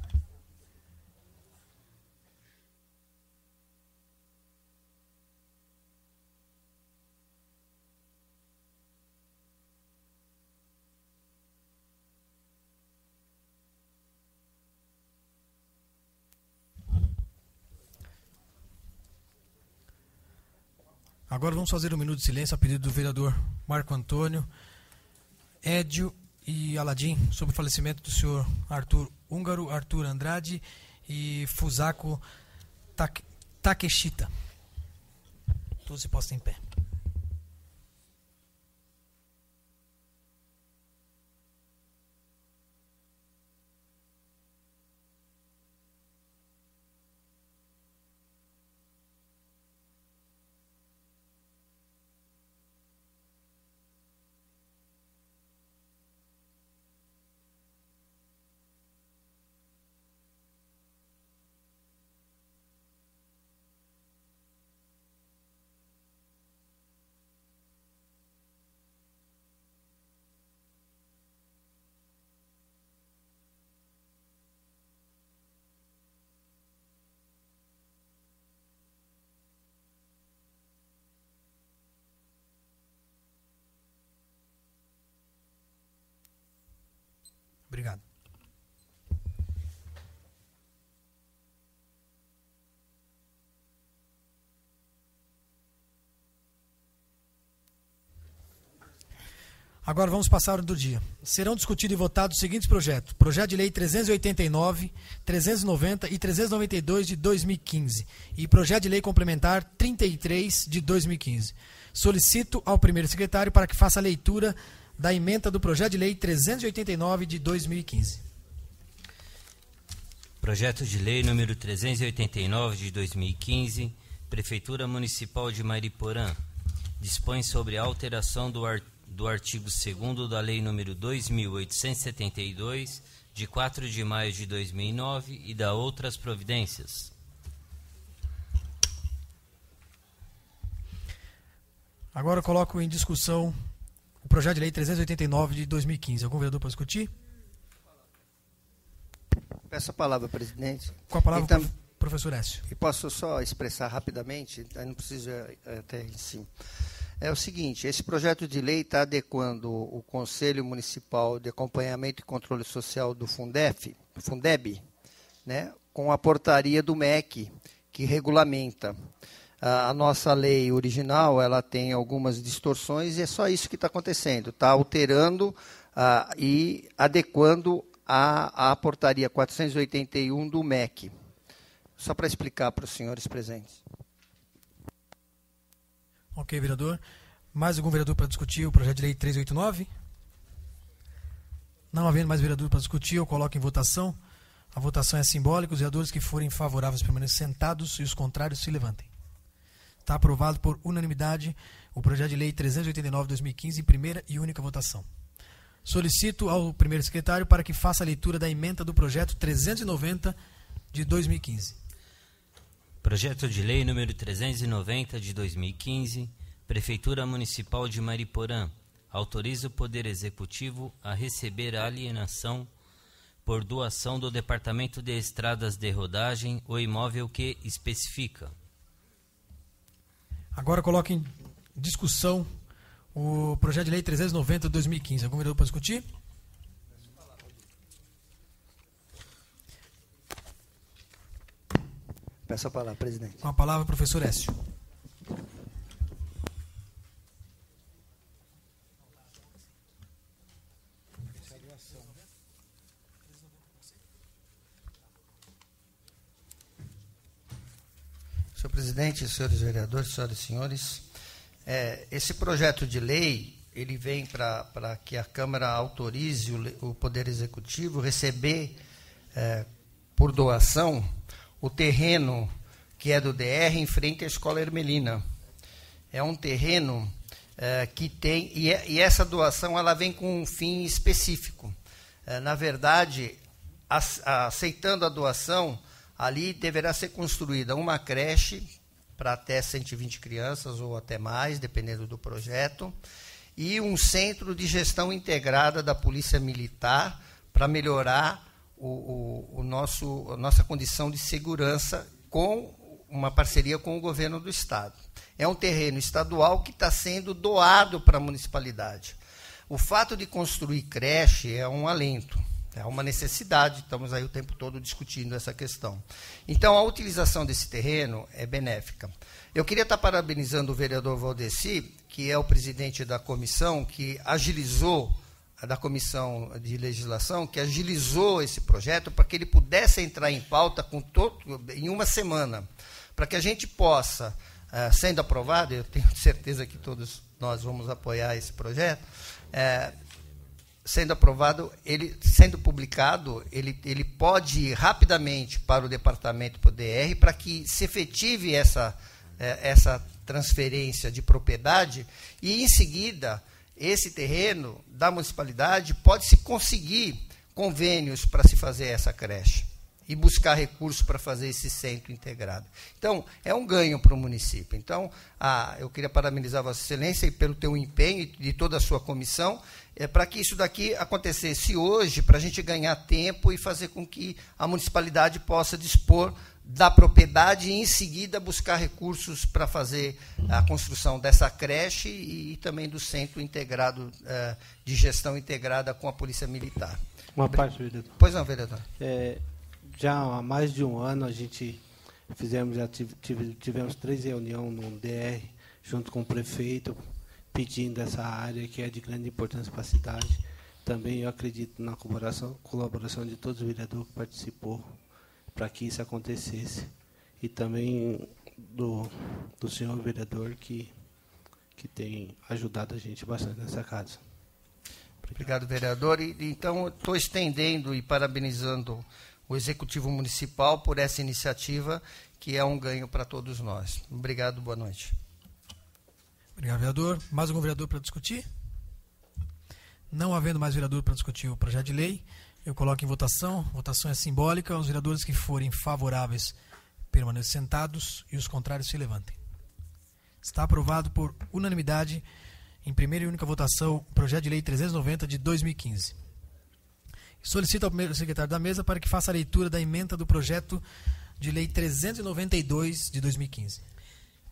Agora vamos fazer um minuto de silêncio a pedido do vereador Marco Antônio, Édio e Aladim, sobre o falecimento do senhor Arthur Húngaro, Arthur Andrade e Fusako Takeshita. Todos se postam em pé. Obrigado. Agora vamos passar a ordem do dia. Serão discutidos e votados os seguintes projetos. Projeto de Lei 389, 390 e 392 de 2015 e Projeto de Lei Complementar 33 de 2015. Solicito ao primeiro secretário para que faça a leitura da ementa do Projeto de Lei 389 de 2015. Projeto de Lei número 389 de 2015, Prefeitura Municipal de Mariporã, dispõe sobre a alteração do artigo 2º da Lei número 2.872, de 4 de maio de 2009 e da outras providências. Agora eu coloco em discussão o Projeto de Lei 389 de 2015. Algum vereador para discutir? Peço a palavra, presidente. Com a palavra, então, professor Écio. E posso só expressar rapidamente, não preciso até em cima. É o seguinte, esse projeto de lei está adequando o Conselho Municipal de Acompanhamento e Controle Social do Fundeb, né, com a portaria do MEC, que regulamenta. A nossa lei original, ela tem algumas distorções e é só isso que está acontecendo. Está alterando e adequando a portaria 481 do MEC. Só para explicar para os senhores presentes. Ok, vereador. Mais algum vereador para discutir o Projeto de Lei 389? Não havendo mais vereador para discutir, eu coloco em votação. A votação é simbólica. Os vereadores que forem favoráveis permaneçam sentados e os contrários se levantem. Está aprovado por unanimidade o Projeto de Lei 389 de 2015 em primeira e única votação. Solicito ao primeiro secretário para que faça a leitura da ementa do Projeto 390 de 2015. Projeto de Lei número 390 de 2015, Prefeitura Municipal de Mariporã, autoriza o Poder Executivo a receber a alienação por doação do Departamento de Estradas de Rodagem o imóvel que especifica. Agora coloco em discussão o Projeto de Lei 390 de 2015. Algum vereador para discutir? Peço a palavra, presidente. Com a palavra, professor Écio. Senhor presidente, senhores vereadores, senhoras e senhores, esse projeto de lei, ele vem para que a Câmara autorize o Poder Executivo receber por doação o terreno que é do DR em frente à Escola Ermelina. É um terreno que tem, e essa doação ela vem com um fim específico. Na verdade, aceitando a doação, ali deverá ser construída uma creche para até 120 crianças ou até mais, dependendo do projeto, e um centro de gestão integrada da Polícia Militar para melhorar a nossa condição de segurança com uma parceria com o governo do Estado. É um terreno estadual que está sendo doado para a municipalidade. O fato de construir creche é um alento. É uma necessidade, estamos aí o tempo todo discutindo essa questão. Então, a utilização desse terreno é benéfica. Eu queria estar parabenizando o vereador Valdeci, que é o presidente da comissão, que agilizou, da comissão de legislação, que agilizou esse projeto para que ele pudesse entrar em pauta em uma semana, para que a gente possa, sendo aprovado, eu tenho certeza que todos nós vamos apoiar esse projeto, sendo aprovado, sendo publicado, ele pode ir rapidamente para o departamento, para o DR, para que se efetive essa transferência de propriedade e, em seguida, esse terreno da municipalidade pode-se conseguir convênios para se fazer essa creche e buscar recursos para fazer esse centro integrado. Então, é um ganho para o município. Então, eu queria parabenizar Vossa Excelência e pelo teu empenho e de toda a sua comissão, para que isso daqui acontecesse hoje, para a gente ganhar tempo e fazer com que a municipalidade possa dispor da propriedade e, em seguida, buscar recursos para fazer a construção dessa creche e também do centro integrado de gestão integrada com a Polícia Militar. Uma parte, vereador. Pois não, vereador. Já há mais de um ano a gente tivemos 3 reuniões no DR, junto com o prefeito, pedindo essa área que é de grande importância para a cidade. Também eu acredito na colaboração de todos os vereadores que participou para que isso acontecesse. E também do senhor vereador que tem ajudado a gente bastante nessa casa. Obrigado, vereador. Então, estou estendendo e parabenizando o Executivo Municipal por essa iniciativa, que é um ganho para todos nós. Obrigado, boa noite. Obrigado, vereador. Mais algum vereador para discutir? Não havendo mais vereador para discutir o projeto de lei, eu coloco em votação. Votação é simbólica. Os vereadores que forem favoráveis permaneçam sentados e os contrários se levantem. Está aprovado por unanimidade, em primeira e única votação, o projeto de lei 390 de 2015. Solicito ao primeiro secretário da mesa para que faça a leitura da emenda do projeto de lei 392 de 2015.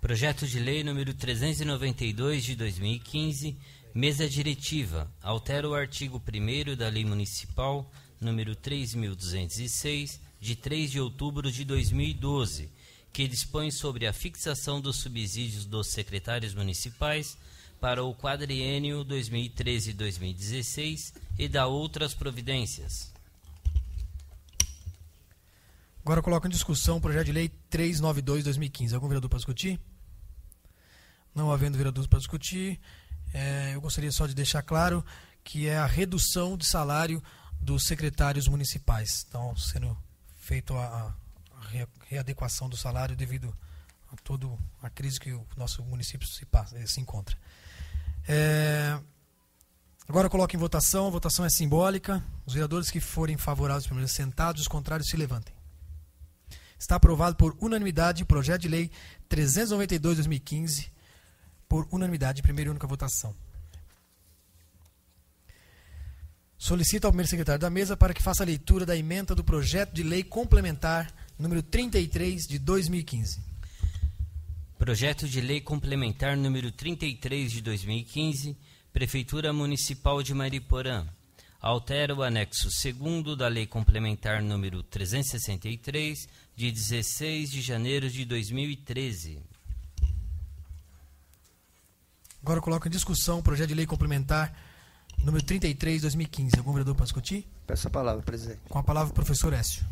Projeto de lei número 392 de 2015, mesa diretiva, altera o artigo 1º da Lei Municipal número 3.206, de 3 de outubro de 2012, que dispõe sobre a fixação dos subsídios dos secretários municipais para o quadriênio 2013-2016 e da outras providências. Agora eu coloco em discussão o projeto de lei 392 de 2015. Algum vereador para discutir? Não havendo vereadores para discutir, eu gostaria só de deixar claro que é a redução de salário dos secretários municipais. Então, sendo feita a readequação do salário devido a toda a crise que o nosso município se encontra. Agora eu coloco em votação. A votação é simbólica. Os vereadores que forem favoráveis permaneçam sentados, os contrários se levantem. Está aprovado por unanimidade o projeto de lei 392 de 2015, por unanimidade, primeira e única votação. Solicito ao primeiro secretário da mesa para que faça a leitura da emenda do projeto de lei complementar número 33 de 2015. Projeto de lei complementar número 33 de 2015, Prefeitura Municipal de Mariporã. Altera o anexo 2º da Lei Complementar número 363, de 16 de janeiro de 2013. Agora eu coloco em discussão o projeto de lei complementar número 33 de 2015. Algum vereador para discutir? Peço a palavra, presidente. Com a palavra o professor Écio.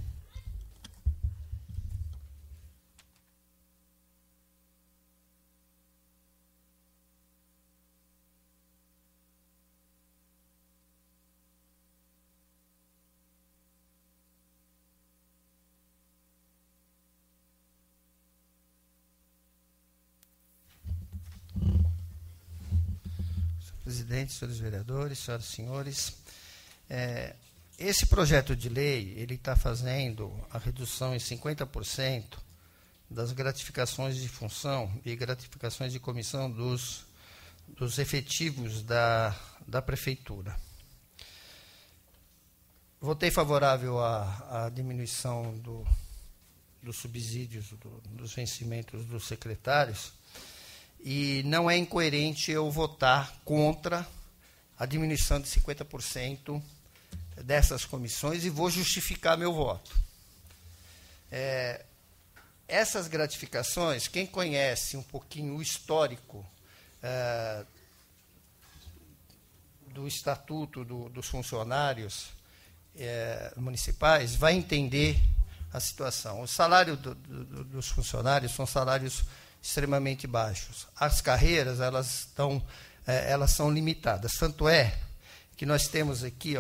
presidente, senhores vereadores, senhoras e senhores. Esse projeto de lei, ele está fazendo a redução em 50% das gratificações de função e gratificações de comissão dos efetivos da Prefeitura. Votei favorável à diminuição dos subsídios, dos vencimentos dos secretários, e não é incoerente eu votar contra a diminuição de 50% dessas comissões, e vou justificar meu voto. Essas gratificações, quem conhece um pouquinho o histórico do Estatuto dos Funcionários Municipais, vai entender a situação. O salário dos funcionários são salários extremamente baixos. As carreiras, elas são limitadas. Tanto é que nós temos aqui,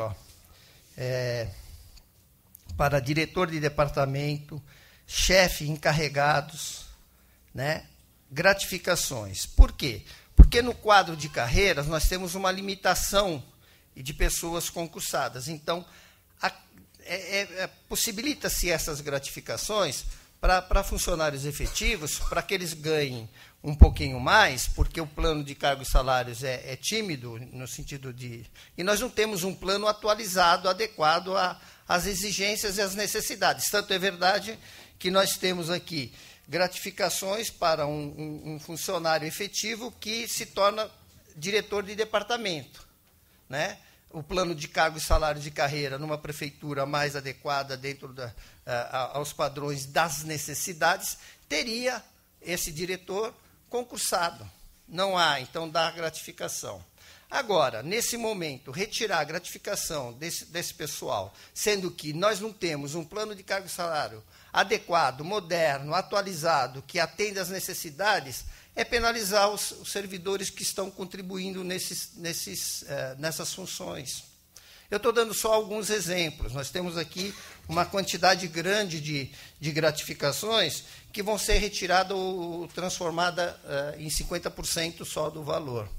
para diretor de departamento, chefe, encarregados, né, gratificações. Por quê? Porque no quadro de carreiras nós temos uma limitação de pessoas concursadas. Então, possibilita-se essas gratificações para funcionários efetivos, para que eles ganhem um pouquinho mais, porque o plano de cargos e salários é tímido, no sentido de... E nós não temos um plano atualizado, adequado às exigências e às necessidades. Tanto é verdade que nós temos aqui gratificações para um funcionário efetivo que se torna diretor de departamento, né? O plano de cargo e salário de carreira numa prefeitura mais adequada dentro aos padrões das necessidades, teria esse diretor concursado. Não há, então dá gratificação. Agora, nesse momento, retirar a gratificação desse pessoal, sendo que nós não temos um plano de cargo e salário adequado, moderno, atualizado, que atenda às necessidades, é penalizar os servidores que estão contribuindo nessas funções. Eu estou dando só alguns exemplos. Nós temos aqui uma quantidade grande de gratificações que vão ser retiradas ou transformadas em 50% só do valor.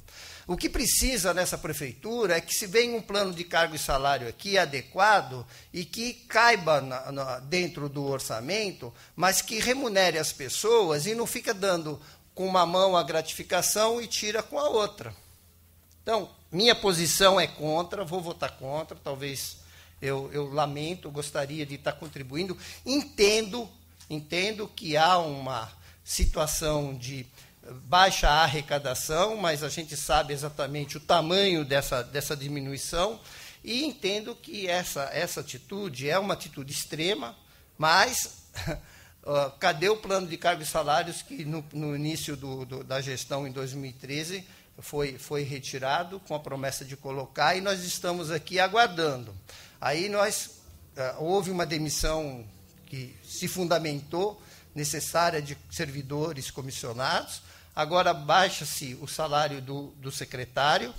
O que precisa nessa prefeitura é que se venha um plano de cargo e salário aqui adequado e que caiba dentro do orçamento, mas que remunere as pessoas e não fica dando com uma mão a gratificação e tira com a outra. Então, minha posição é contra, vou votar contra, talvez eu lamento, gostaria de estar contribuindo. Entendo que há uma situação de baixa arrecadação, mas a gente sabe exatamente o tamanho dessa diminuição, e entendo que essa atitude é uma atitude extrema, mas... cadê o plano de cargos e salários que no início da gestão, em 2013, foi retirado com a promessa de colocar, e nós estamos aqui aguardando. Aí houve uma demissão que se fundamentou, necessária, de servidores comissionados, agora baixa-se o salário do secretário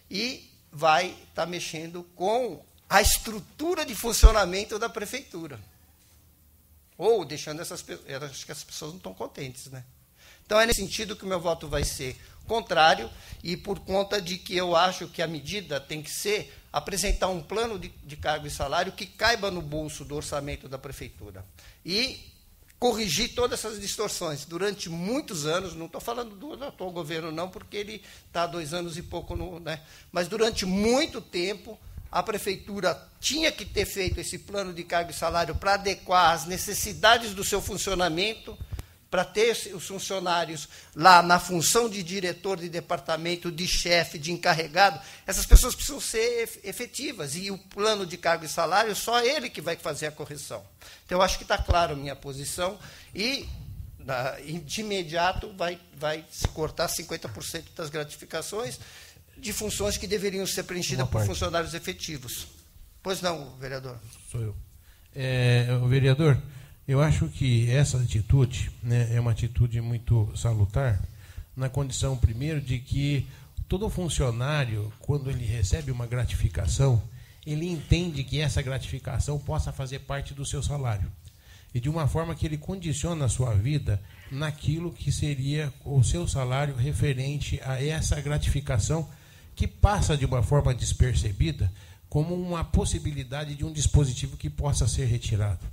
e vai estar mexendo com a estrutura de funcionamento da prefeitura. Ou deixando acho que as pessoas não estão contentes, né? Então, é nesse sentido que o meu voto vai ser contrário, e por conta de que eu acho que a medida tem que ser apresentar um plano de cargo e salário que caiba no bolso do orçamento da prefeitura. E corrigir todas essas distorções. Durante muitos anos, não estou falando do atual governo, não, porque ele está há 2 anos e pouco, né? Mas durante muito tempo, a prefeitura tinha que ter feito esse plano de cargo e salário para adequar às necessidades do seu funcionamento, para ter os funcionários lá na função de diretor de departamento, de chefe, de encarregado. Essas pessoas precisam ser efetivas, e o plano de cargo e salário, só ele que vai fazer a correção. Então, eu acho que está claro a minha posição, e de imediato vai se cortar 50% das gratificações de funções que deveriam ser preenchidas por funcionários efetivos. Pois não, vereador? Sou eu. O vereador, eu acho que essa atitude, né, é uma atitude muito salutar, na condição, primeiro, de que todo funcionário, quando ele recebe uma gratificação, ele entende que essa gratificação possa fazer parte do seu salário. E de uma forma que ele condiciona a sua vida naquilo que seria o seu salário referente a essa gratificação que passa de uma forma despercebida como uma possibilidade de um dispositivo que possa ser retirado.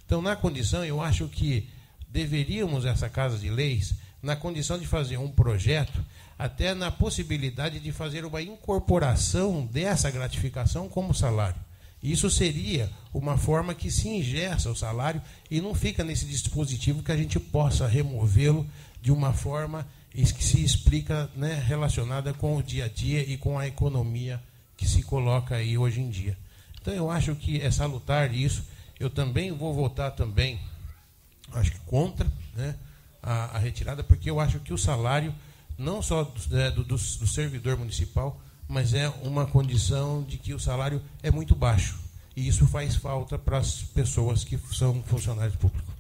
Então, na condição, eu acho que deveríamos, essa Casa de Leis, na condição de fazer um projeto, até na possibilidade de fazer uma incorporação dessa gratificação como salário. Isso seria uma forma que se ingessa o salário e não fica nesse dispositivo que a gente possa removê-lo de uma forma que se explica, né, relacionada com o dia a dia e com a economia que se coloca aí hoje em dia. Então eu acho que é salutar isso. Eu também vou votar também, acho que contra, né, a retirada, porque eu acho que o salário, não só do servidor municipal, mas é uma condição de que o salário é muito baixo. E isso faz falta para as pessoas que são funcionários públicos.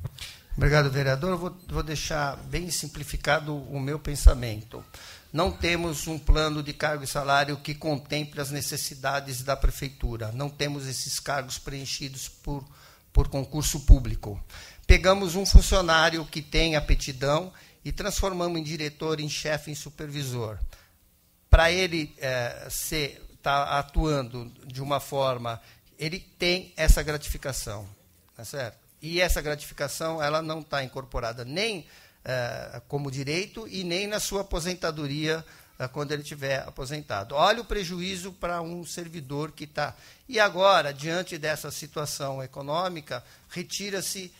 Obrigado, vereador. Eu vou deixar bem simplificado o meu pensamento. Não temos um plano de cargo e salário que contemple as necessidades da prefeitura. Não temos esses cargos preenchidos por concurso público. Pegamos um funcionário que tem aptidão e transformamos em diretor, em chefe, em supervisor. Para ele estar atuando de uma forma, ele tem essa gratificação, tá certo? E essa gratificação ela não está incorporada nem como direito e nem na sua aposentadoria quando ele estiver aposentado. Olha o prejuízo para um servidor que está... E agora, diante dessa situação econômica, retira-se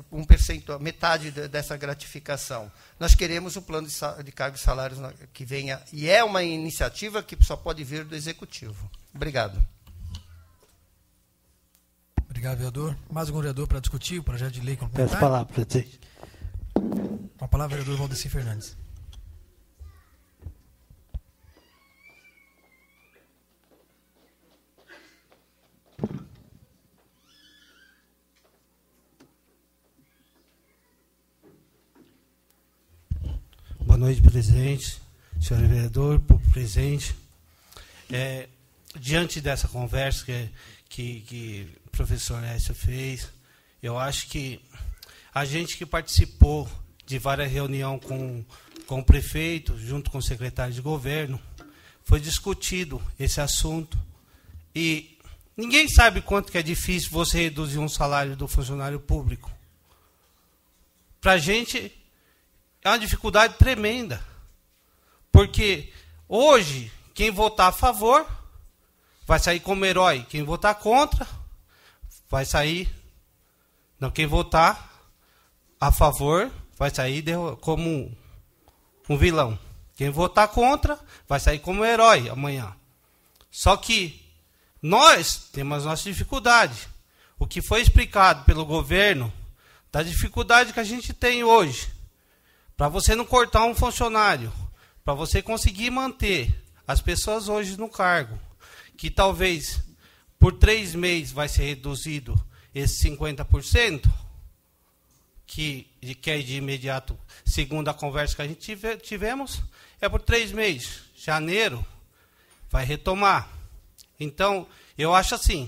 um percentual, metade dessa gratificação. Nós queremos um plano de cargos e salários que venha, e é uma iniciativa que só pode vir do Executivo. Obrigado. Obrigado, vereador. Mais algum vereador para discutir o projeto de lei complementar? Peço a palavra, presidente. Com a palavra, vereador Valdeci Fernandes. Boa noite, presidente, senhor vereador, público presente. Diante dessa conversa que o professor Écio fez, eu acho que a gente que participou de várias reuniões com o prefeito, junto com o secretário de governo, foi discutido esse assunto. E ninguém sabe quanto que é difícil você reduzir um salário do funcionário público. Para a gente é uma dificuldade tremenda. Porque hoje, quem votar a favor vai sair como herói. Quem votar contra vai sair... Não, quem votar a favor vai sair como um vilão. Quem votar contra vai sair como herói amanhã. Só que nós temos nossa dificuldade. O que foi explicado pelo governo, da dificuldade que a gente tem hoje, para você não cortar um funcionário, para você conseguir manter as pessoas hoje no cargo, que talvez por 3 meses vai ser reduzido esse 50%, que é de imediato, segundo a conversa que a gente tivemos, é por 3 meses. Janeiro vai retomar. Então, eu acho assim,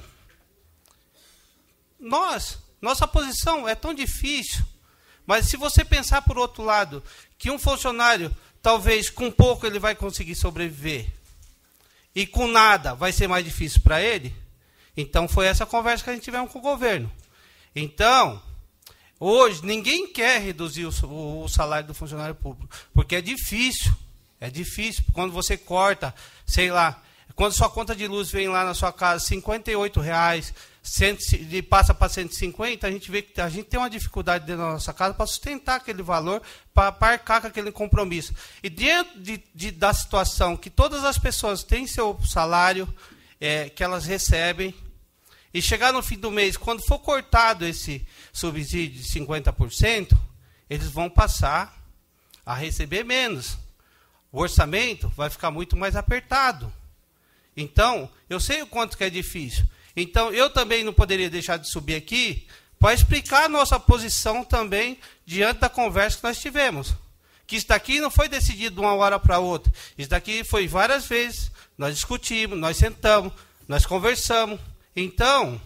nossa posição é tão difícil, mas se você pensar por outro lado, que um funcionário, talvez com pouco ele vai conseguir sobreviver, e com nada vai ser mais difícil para ele, então foi essa conversa que a gente tivemos com o governo. Então, hoje, ninguém quer reduzir o salário do funcionário público, porque é difícil. É difícil. Quando você corta, sei lá, quando sua conta de luz vem lá na sua casa, R$ 58,00, e passa para 150, a gente vê que a gente tem uma dificuldade dentro da nossa casa para sustentar aquele valor, para arcar com aquele compromisso. E dentro da situação que todas as pessoas têm seu salário, que elas recebem, e chegar no fim do mês, quando for cortado esse subsídio de 50%, eles vão passar a receber menos. O orçamento vai ficar muito mais apertado. Então, eu sei o quanto que é difícil. Então, eu também não poderia deixar de subir aqui para explicar a nossa posição também diante da conversa que nós tivemos. Que isso daqui não foi decidido de uma hora para outra. Isso daqui foi várias vezes. Nós discutimos, nós sentamos, nós conversamos. Então,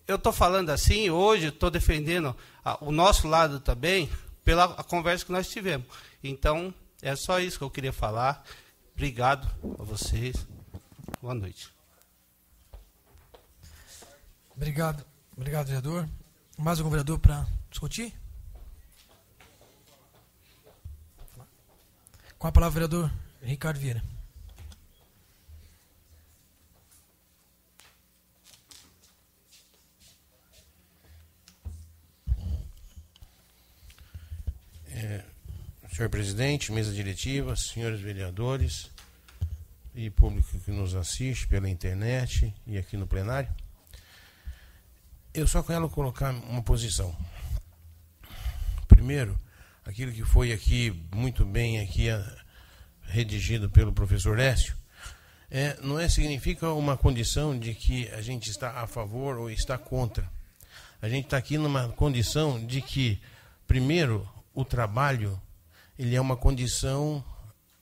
eu estou falando assim, hoje estou defendendo o nosso lado também, pela conversa que nós tivemos. Então, é só isso que eu queria falar. Obrigado a vocês. Boa noite. Obrigado, vereador. Mais algum vereador para discutir? Com a palavra, vereador Ricardo Vieira. Senhor presidente, mesa diretiva, senhores vereadores e público que nos assiste pela internet e aqui no plenário, eu só quero colocar uma posição. Primeiro, aquilo que foi aqui muito bem aqui redigido pelo professor Lécio, não significa uma condição de que a gente está a favor ou está contra. A gente está aqui numa condição de que, primeiro, o trabalho ele é uma condição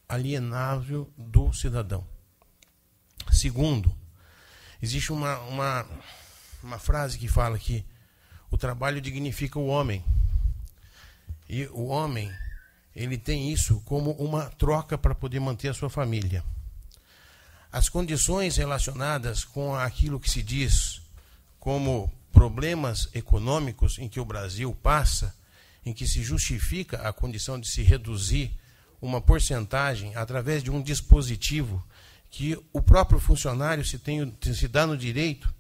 alienável do cidadão. Segundo, existe uma frase que fala que o trabalho dignifica o homem. E o homem, ele tem isso como uma troca para poder manter a sua família. As condições relacionadas com aquilo que se diz como problemas econômicos em que o Brasil passa, em que se justifica a condição de se reduzir uma porcentagem através de um dispositivo que o próprio funcionário se dá no direito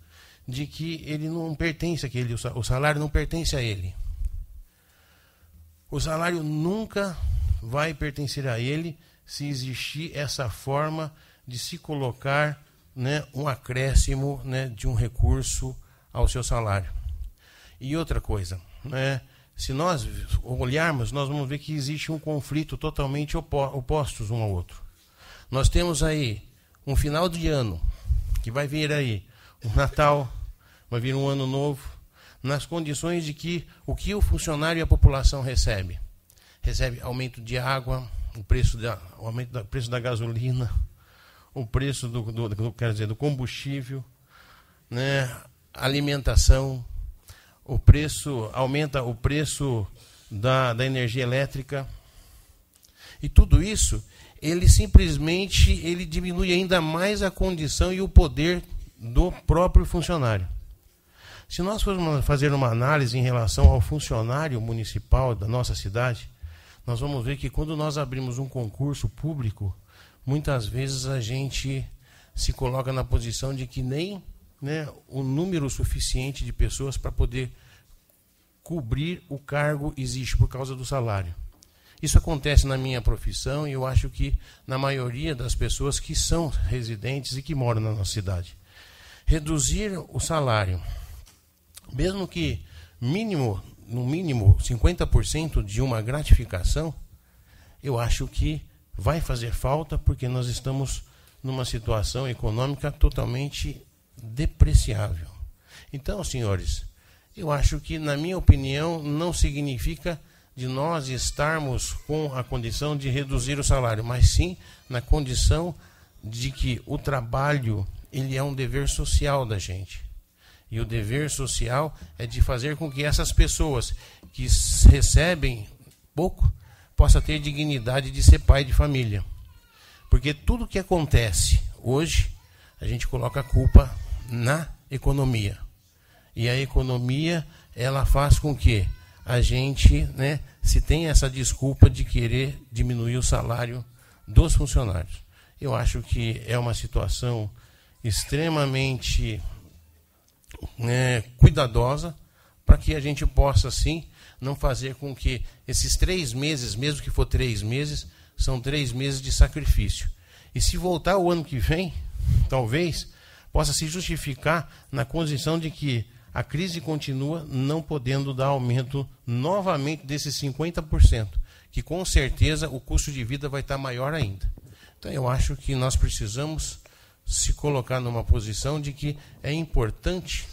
de que ele não pertence àquele, o salário não pertence a ele. O salário nunca vai pertencer a ele se existir essa forma de se colocar, né, um acréscimo, né, de um recurso ao seu salário. E outra coisa, né, se nós olharmos, nós vamos ver que existe um conflito totalmente opostos um ao outro. Nós temos aí um final de ano, que vai vir aí um Natal, vai vir um Ano Novo, nas condições de que o funcionário e a população recebe? Recebe aumento de água, o aumento do preço da gasolina, o preço do combustível, né, alimentação, aumenta o preço da energia elétrica. E tudo isso, ele simplesmente diminui ainda mais a condição e o poder do próprio funcionário. Se nós formos fazer uma análise em relação ao funcionário municipal da nossa cidade, nós vamos ver que quando nós abrimos um concurso público, muitas vezes a gente se coloca na posição de que nem, né, o número suficiente de pessoas para poder cobrir o cargo existe por causa do salário. Isso acontece na minha profissão e eu acho que na maioria das pessoas que são residentes e que moram na nossa cidade. Reduzir o salário, mesmo que no mínimo 50% de uma gratificação, eu acho que vai fazer falta, porque nós estamos numa situação econômica totalmente depreciável. Então, senhores, eu acho que, na minha opinião, não significa de nós estarmos com a condição de reduzir o salário, mas sim na condição de que o trabalho ele é um dever social da gente. E o dever social é de fazer com que essas pessoas que recebem pouco possam ter dignidade de ser pai de família. Porque tudo que acontece hoje, a gente coloca a culpa na economia. E a economia, ela faz com que a gente, né, se tenha essa desculpa de querer diminuir o salário dos funcionários. Eu acho que é uma situação extremamente cuidadosa para que a gente possa, sim, não fazer com que esses 3 meses, mesmo que for 3 meses, são 3 meses de sacrifício. E se voltar o ano que vem, talvez, possa se justificar na condição de que a crise continua não podendo dar aumento novamente desses 50%, que com certeza o custo de vida vai estar maior ainda. Então eu acho que nós precisamos se colocar numa posição de que é importante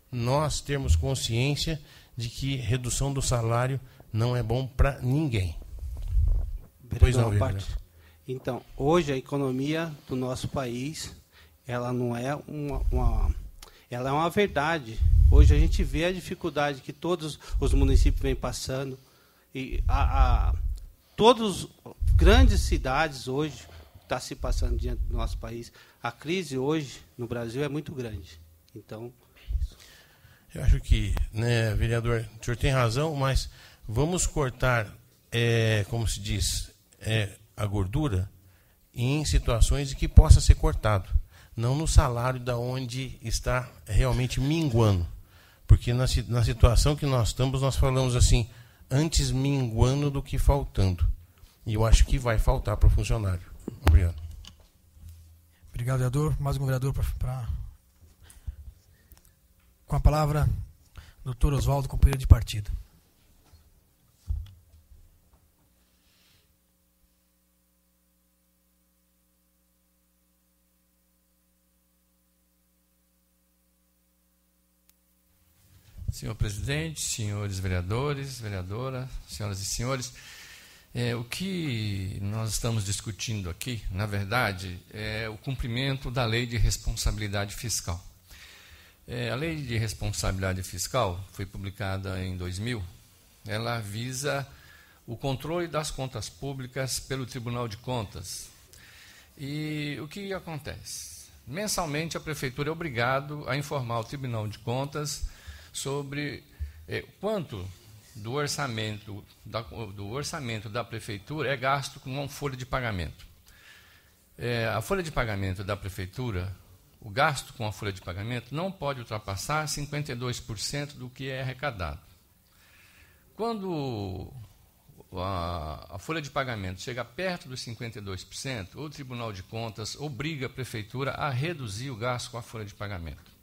nós termos consciência de que redução do salário não é bom para ninguém. Pois não, então, hoje a economia do nosso país, ela não é ela é uma verdade. Hoje a gente vê a dificuldade que todos os municípios vêm passando. E todas as grandes cidades hoje, está se passando diante do nosso país. A crise hoje no Brasil é muito grande. Então, eu acho que, né, vereador, o senhor tem razão, mas vamos cortar, como se diz, a gordura em situações em que possa ser cortado, não no salário da onde está realmente minguando. Porque na situação que nós estamos, nós falamos assim, antes minguando do que faltando. E eu acho que vai faltar para o funcionário. Obrigado. Obrigado, vereador. Mais um vereador com a palavra, doutor Oswaldo, companheiro de partido. Senhor presidente, senhores vereadores, vereadora, senhoras e senhores, o que nós estamos discutindo aqui, na verdade, é o cumprimento da Lei de Responsabilidade Fiscal. A Lei de Responsabilidade Fiscal foi publicada em 2000. Ela visa o controle das contas públicas pelo Tribunal de Contas. E o que acontece? Mensalmente, a Prefeitura é obrigada a informar o Tribunal de Contas sobre quanto do orçamento da Prefeitura é gasto com uma folha de pagamento. A folha de pagamento da Prefeitura, o gasto com a folha de pagamento não pode ultrapassar 52% do que é arrecadado. Quando a folha de pagamento chega perto dos 52%, o Tribunal de Contas obriga a Prefeitura a reduzir o gasto com a folha de pagamento.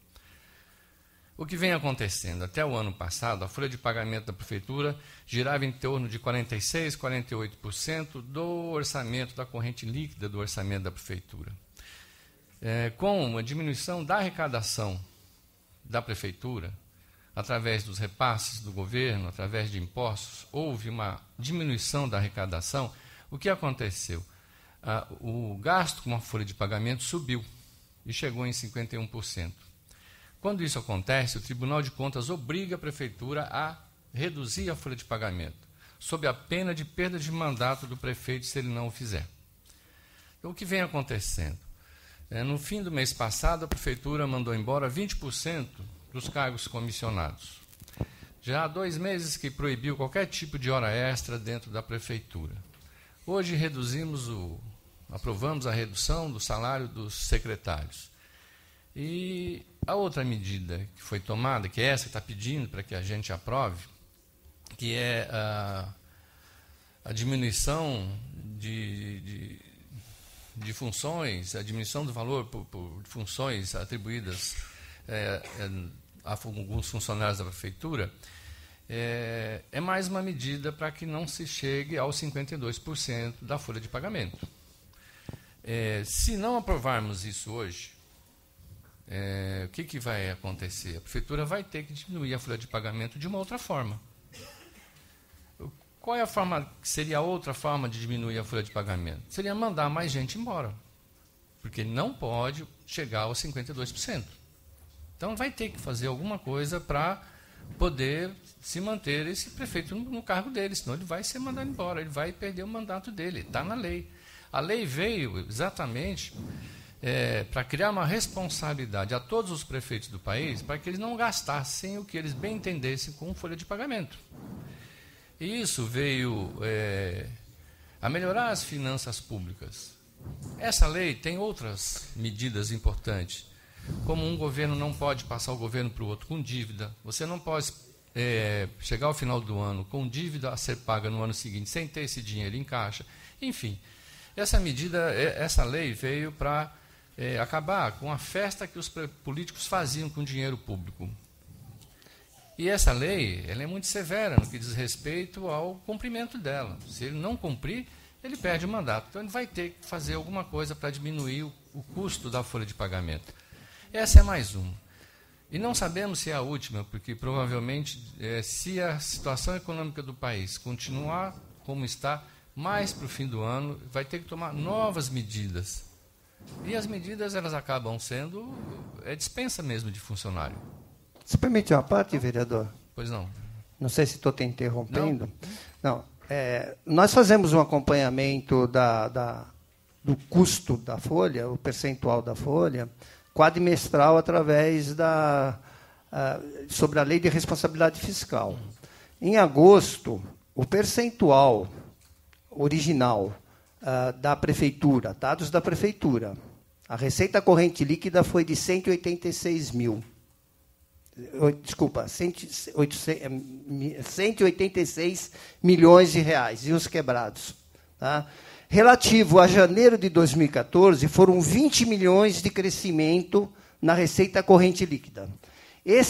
O que vem acontecendo? Até o ano passado, a folha de pagamento da Prefeitura girava em torno de 46%, 48% do orçamento, da corrente líquida do orçamento da Prefeitura. Com a diminuição da arrecadação da Prefeitura, através dos repasses do governo, através de impostos, houve uma diminuição da arrecadação. O que aconteceu? O gasto com a folha de pagamento subiu e chegou em 51%. Quando isso acontece, o Tribunal de Contas obriga a Prefeitura a reduzir a folha de pagamento, sob a pena de perda de mandato do prefeito se ele não o fizer. Então, o que vem acontecendo? No fim do mês passado, a Prefeitura mandou embora 20% dos cargos comissionados. Já há 2 meses que proibiu qualquer tipo de hora extra dentro da Prefeitura. Hoje aprovamos a redução do salário dos secretários. E a outra medida que foi tomada, que é essa que está pedindo para que a gente aprove, que é a diminuição de funções, a diminuição do valor por funções atribuídas a alguns funcionários da Prefeitura, é mais uma medida para que não se chegue aos 52% da folha de pagamento. Se não aprovarmos isso hoje, o que vai acontecer? A Prefeitura vai ter que diminuir a folha de pagamento de uma outra forma. Qual é a forma que seria a outra forma de diminuir a folha de pagamento? Seria mandar mais gente embora, porque não pode chegar aos 52%. Então vai ter que fazer alguma coisa para poder se manter esse prefeito no cargo dele, senão ele vai ser mandado embora, ele vai perder o mandato dele, está na lei. A lei veio exatamente para criar uma responsabilidade a todos os prefeitos do país, para que eles não gastassem o que eles bem entendessem com folha de pagamento. E isso veio a melhorar as finanças públicas. Essa lei tem outras medidas importantes, como um governo não pode passar o governo para o outro com dívida, você não pode chegar ao final do ano com dívida a ser paga no ano seguinte, sem ter esse dinheiro em caixa. Enfim, essa lei veio para acabar com a festa que os políticos faziam com o dinheiro público. E essa lei ela é muito severa no que diz respeito ao cumprimento dela. Se ele não cumprir, ele perde o mandato. Então, ele vai ter que fazer alguma coisa para diminuir o custo da folha de pagamento. Essa é mais uma. E não sabemos se é a última, porque provavelmente, se a situação econômica do país continuar como está, mais para o fim do ano, vai ter que tomar novas medidas. E as medidas elas acabam sendo dispensa mesmo de funcionário. Você permite uma parte, vereador? Pois não. Não sei se estou te interrompendo. Não. Nós fazemos um acompanhamento do custo da folha, o percentual da folha, quadrimestral através sobre a lei de responsabilidade fiscal. Em agosto, o percentual original da prefeitura, dados da prefeitura, a receita corrente líquida foi de 186 mil. Desculpa, 186 milhões de reais, e os quebrados. Tá? Relativo a janeiro de 2014, foram 20 milhões de crescimento na receita corrente líquida. E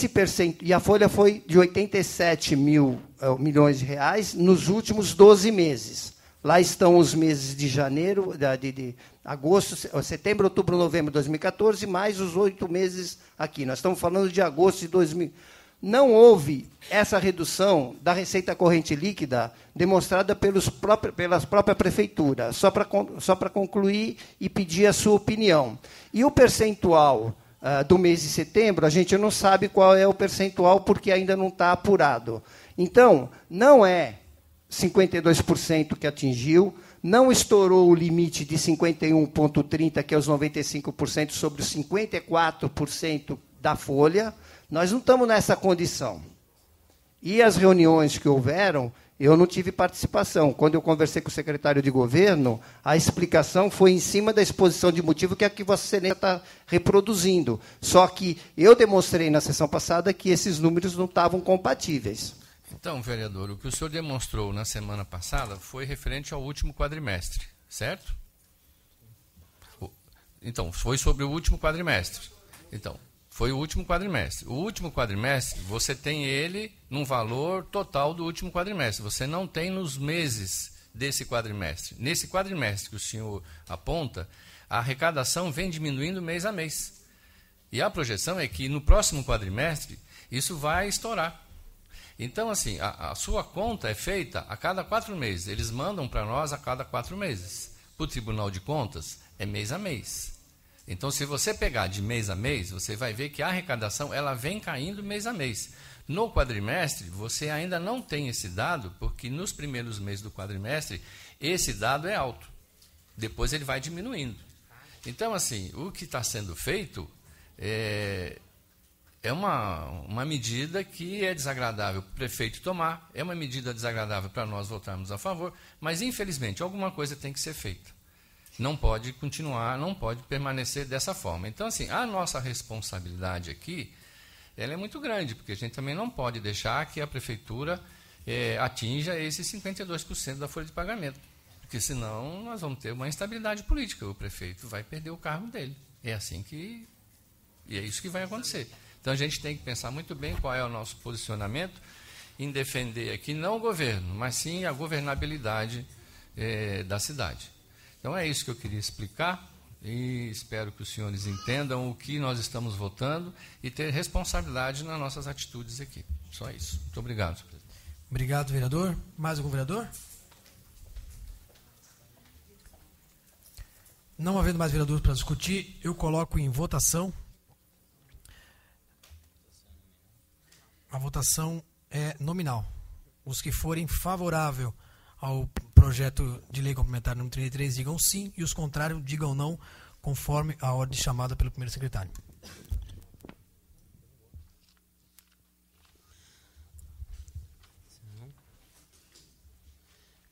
a folha foi de 87 milhões de reais nos últimos 12 meses. Lá estão os meses de janeiro, de agosto, setembro, outubro, novembro de 2014, mais os 8 meses aqui. Nós estamos falando de agosto de 2000. Não houve essa redução da receita corrente líquida demonstrada pela própria prefeitura. Só para concluir e pedir a sua opinião. E o percentual do mês de setembro, a gente não sabe qual é o percentual, porque ainda não está apurado. Então, não é 52% que atingiu, não estourou o limite de 51,30%, que é os 95% sobre os 54% da folha. Nós não estamos nessa condição. E as reuniões que houveram, eu não tive participação. Quando eu conversei com o secretário de governo, a explicação foi em cima da exposição de motivo, que é a que Vossa Excelência está reproduzindo. Só que eu demonstrei na sessão passada que esses números não estavam compatíveis. Então, vereador, o que o senhor demonstrou na semana passada foi referente ao último quadrimestre, certo? Então, foi sobre o último quadrimestre. Então, foi o último quadrimestre. O último quadrimestre, você tem ele num valor total do último quadrimestre. Você não tem nos meses desse quadrimestre. Nesse quadrimestre que o senhor aponta, a arrecadação vem diminuindo mês a mês. E a projeção é que no próximo quadrimestre isso vai estourar. Então, assim, a sua conta é feita a cada 4 meses. Eles mandam para nós a cada 4 meses. Para o Tribunal de Contas, é mês a mês. Então, se você pegar de mês a mês, você vai ver que a arrecadação ela vem caindo mês a mês. No quadrimestre, você ainda não tem esse dado, porque nos primeiros meses do quadrimestre, esse dado é alto. Depois ele vai diminuindo. Então, assim, o que está sendo feito é uma medida que é desagradável para o prefeito tomar, é uma medida desagradável para nós votarmos a favor, mas, infelizmente, alguma coisa tem que ser feita. Não pode continuar, não pode permanecer dessa forma. Então, assim, a nossa responsabilidade aqui, ela é muito grande, porque a gente também não pode deixar que a prefeitura atinja esses 52% da folha de pagamento, porque senão nós vamos ter uma instabilidade política, o prefeito vai perder o cargo dele. É assim que... e é isso que vai acontecer. Então, a gente tem que pensar muito bem qual é o nosso posicionamento em defender aqui não o governo, mas sim a governabilidade da cidade. Então, é isso que eu queria explicar e espero que os senhores entendam o que nós estamos votando e ter responsabilidade nas nossas atitudes aqui. Só isso. Muito obrigado, senhor presidente. Obrigado, vereador. Mais algum vereador? Não havendo mais vereador para discutir, eu coloco em votação. A votação é nominal. Os que forem favorável ao projeto de lei complementar número 33 digam sim, e os contrários digam não, conforme a ordem chamada pelo primeiro secretário.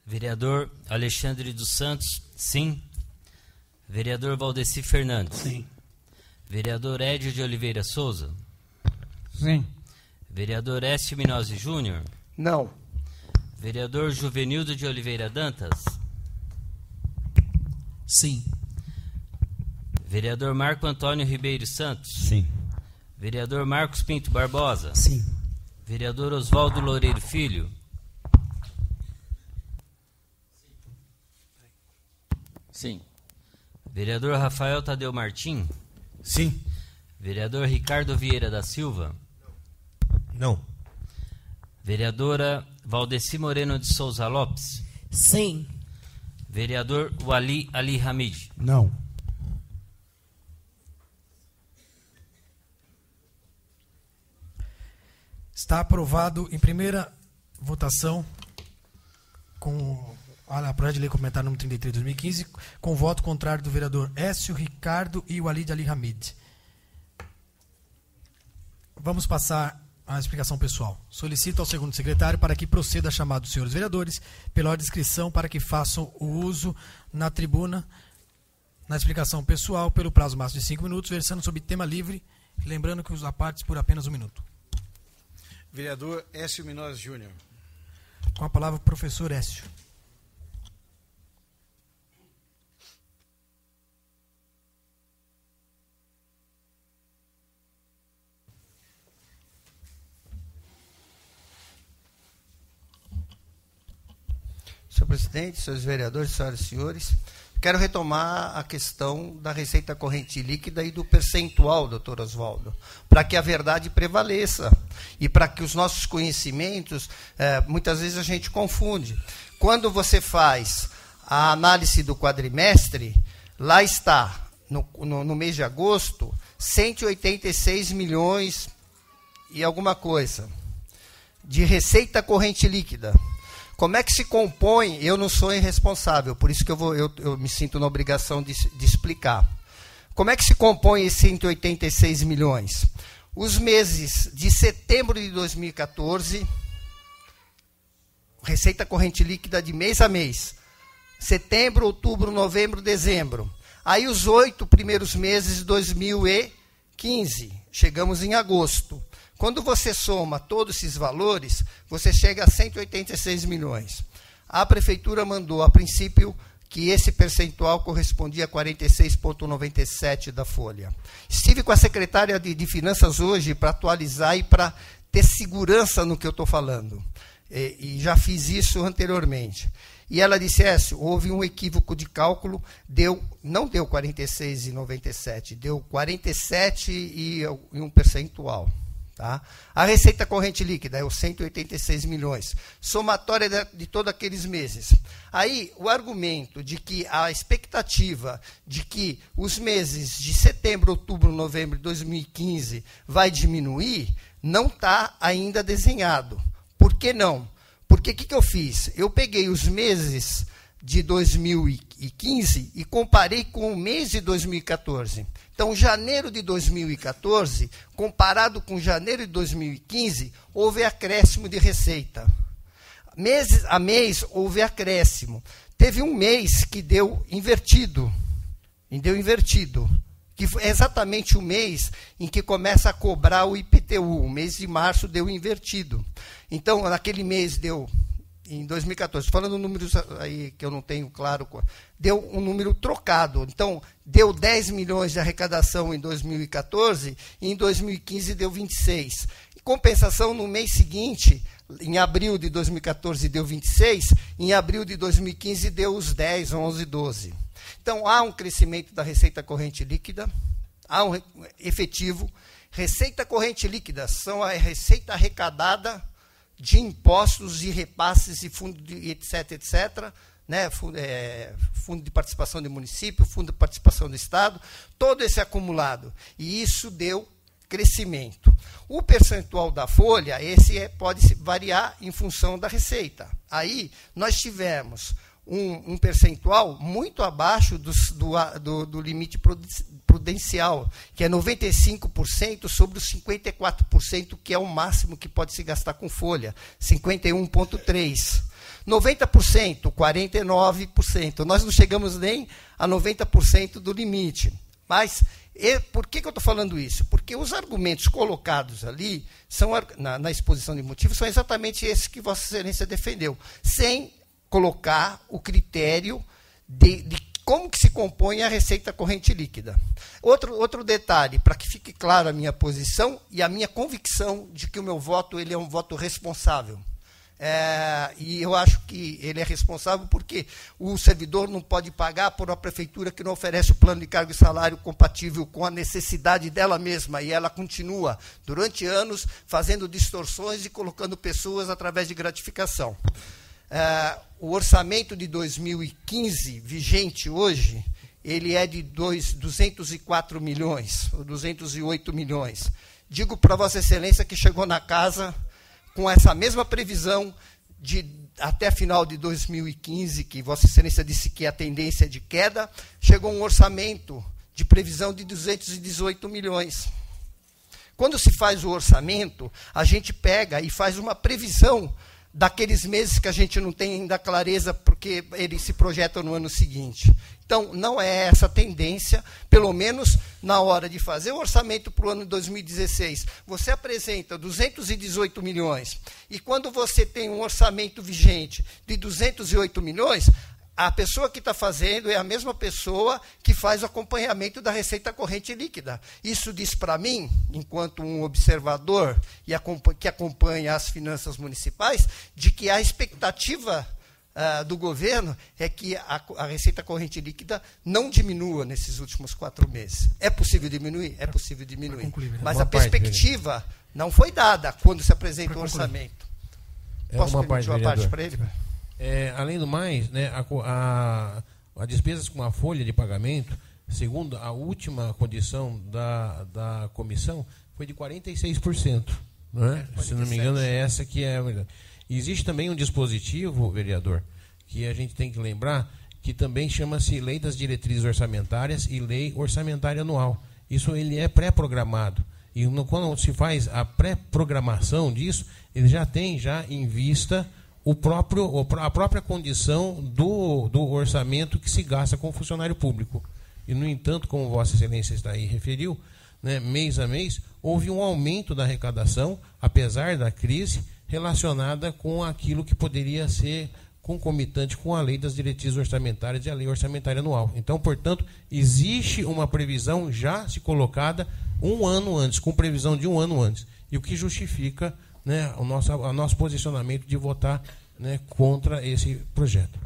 Vereador Alexandre dos Santos, sim. Vereador Valdeci Fernandes. Sim. Vereador Edio de Oliveira Souza. Sim. Vereador Écio Minozzi Júnior. Não. Vereador Juvenildo de Oliveira Dantas. Sim. Vereador Marco Antônio Ribeiro Santos. Sim. Vereador Marcos Pinto Barbosa. Sim. Vereador Oswaldo Loureiro Filho. Sim. Vereador Rafael Tadeu Martim. Sim. Vereador Ricardo Vieira da Silva. Não. Vereadora Valdeci Moreno de Souza Lopes. Sim. Vereador Wali Ali Hamid. Não. Está aprovado em primeira votação com Olha, projeto de lei complementar número 33 de 2015, com voto contrário do vereador Écio Ricardo e Walid Ali Hamid. Vamos passar à explicação pessoal. Solicito ao segundo secretário para que proceda a chamada dos senhores vereadores pela ordem de inscrição para que façam o uso na tribuna, na explicação pessoal, pelo prazo máximo de 5 minutos, versando sobre tema livre, lembrando que os apartes por apenas 1 minuto. Vereador Écio Minós Júnior. Com a palavra o professor Écio. Senhor presidente, senhores vereadores, senhoras e senhores, quero retomar a questão da receita corrente líquida e do percentual, doutor Oswaldo, para que a verdade prevaleça e para que os nossos conhecimentos, muitas vezes a gente confunde. Quando você faz a análise do quadrimestre, lá está, no mês de agosto, 186 milhões e alguma coisa de receita corrente líquida. Como é que se compõe? Eu não sou irresponsável, por isso que eu me sinto na obrigação de explicar. Como é que se compõe esses 186 milhões? Os meses de setembro de 2014, receita corrente líquida de mês a mês. Setembro, outubro, novembro, dezembro. Aí os 8 primeiros meses de 2015, chegamos em agosto. Quando você soma todos esses valores, você chega a 186 milhões. A prefeitura mandou, a princípio, que esse percentual correspondia a 46,97% da folha. Estive com a secretária de Finanças hoje para atualizar e para ter segurança no que eu estou falando. E já fiz isso anteriormente. E ela disse, Écio, houve um equívoco de cálculo, não deu 46,97%, deu 47 e um percentual. Tá? A receita corrente líquida é os 186 milhões, somatória de todos aqueles meses. Aí, o argumento de que a expectativa de que os meses de setembro, outubro, novembro de 2015 vai diminuir, não está ainda desenhado. Por que não? Porque o que eu fiz? Eu peguei os meses de 2015 e comparei com o mês de 2014. Então, janeiro de 2014, comparado com janeiro de 2015, houve acréscimo de receita. Mês a mês, houve acréscimo. Teve um mês que deu invertido. Que foi exatamente o mês em que começa a cobrar o IPTU. O mês de março deu invertido. Então, naquele mês deu... Em 2014, falando números aí que eu não tenho claro, deu um número trocado. Então, deu 10 milhões de arrecadação em 2014 e em 2015 deu 26. Em compensação, no mês seguinte, em abril de 2014 deu 26, em abril de 2015 deu os 10, 11, 12. Então, há um crescimento da receita corrente líquida, há um efetivo. Receita corrente líquida são a receita arrecadada de impostos e repasses e fundo de etc., né? Fundo de participação do município, fundo de participação do Estado, todo esse acumulado. E isso deu crescimento. O percentual da folha, pode variar em função da receita. Aí, nós tivemos um percentual muito abaixo do limite prudencial, que é 95% sobre os 54%, que é o máximo que pode se gastar com folha, 51,3%. 90%, 49%. Nós não chegamos nem a 90% do limite. Mas, por que eu estou falando isso? Porque os argumentos colocados ali, na exposição de motivos, são exatamente esses que Vossa Excelência defendeu, sem colocar o critério de como que se compõe a receita corrente líquida. Outro detalhe, para que fique clara a minha posição e a minha convicção de que o meu voto ele é um voto responsável. E eu acho que ele é responsável porque o servidor não pode pagar por uma prefeitura que não oferece o plano de cargo e salário compatível com a necessidade dela mesma, e ela continua, durante anos, fazendo distorções e colocando pessoas através de gratificação. O orçamento de 2015, vigente hoje, ele é de 204 milhões, ou 208 milhões. Digo para Vossa Excelência que chegou na casa com essa mesma previsão de até final de 2015, que Vossa Excelência disse que a tendência é de queda, chegou um orçamento de previsão de 218 milhões. Quando se faz o orçamento, a gente pega e faz uma previsão daqueles meses que a gente não tem ainda clareza, porque eles se projetam no ano seguinte. Então, não é essa tendência, pelo menos na hora de fazer o orçamento para o ano de 2016. Você apresenta 218 milhões, e quando você tem um orçamento vigente de 208 milhões, a pessoa que está fazendo é a mesma pessoa que faz o acompanhamento da receita corrente líquida. Isso diz para mim, enquanto um observador que acompanha as finanças municipais, de que a expectativa do governo é que a receita corrente líquida não diminua nesses últimos 4 meses. É possível diminuir? É possível diminuir. Mas a perspectiva não foi dada quando se apresenta o orçamento. Posso permitir uma parte para ele? Além do mais, né, a despesas com a folha de pagamento, segundo a última condição da comissão, foi de 46%. Né? Se não me engano, é essa que é a verdade. Existe também um dispositivo, vereador, que a gente tem que lembrar, que também chama-se Lei das Diretrizes Orçamentárias e Lei Orçamentária Anual. Isso ele é pré-programado. E quando se faz a pré-programação disso, ele já tem em vista a própria condição do orçamento que se gasta com o funcionário público. E, no entanto, como Vossa Excelência está aí referiu, né, mês a mês, houve um aumento da arrecadação, apesar da crise, relacionada com aquilo que poderia ser concomitante com a Lei das Diretrizes Orçamentárias e a Lei Orçamentária Anual. Então, portanto, existe uma previsão já se colocada um ano antes, com previsão de um ano antes, e o que justifica, né, o nosso posicionamento de votar, né, contra esse projeto.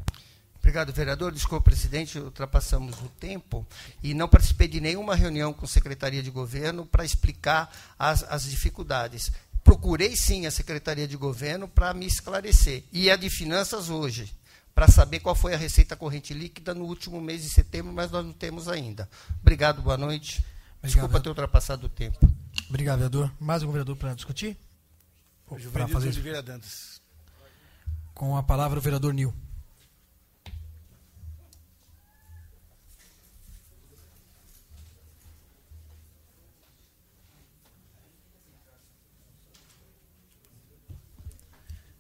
Obrigado, vereador. Desculpa, presidente, ultrapassamos o tempo e não participei de nenhuma reunião com a Secretaria de Governo para explicar as dificuldades. Procurei, sim, a Secretaria de Governo para me esclarecer. E a de Finanças hoje, para saber qual foi a receita corrente líquida no último mês de setembro, mas nós não temos ainda. Obrigado, boa noite. Desculpa ter ultrapassado o tempo. Obrigado, vereador. Mais algum vereador para discutir? Para fazer isso? Com a palavra o vereador Nil.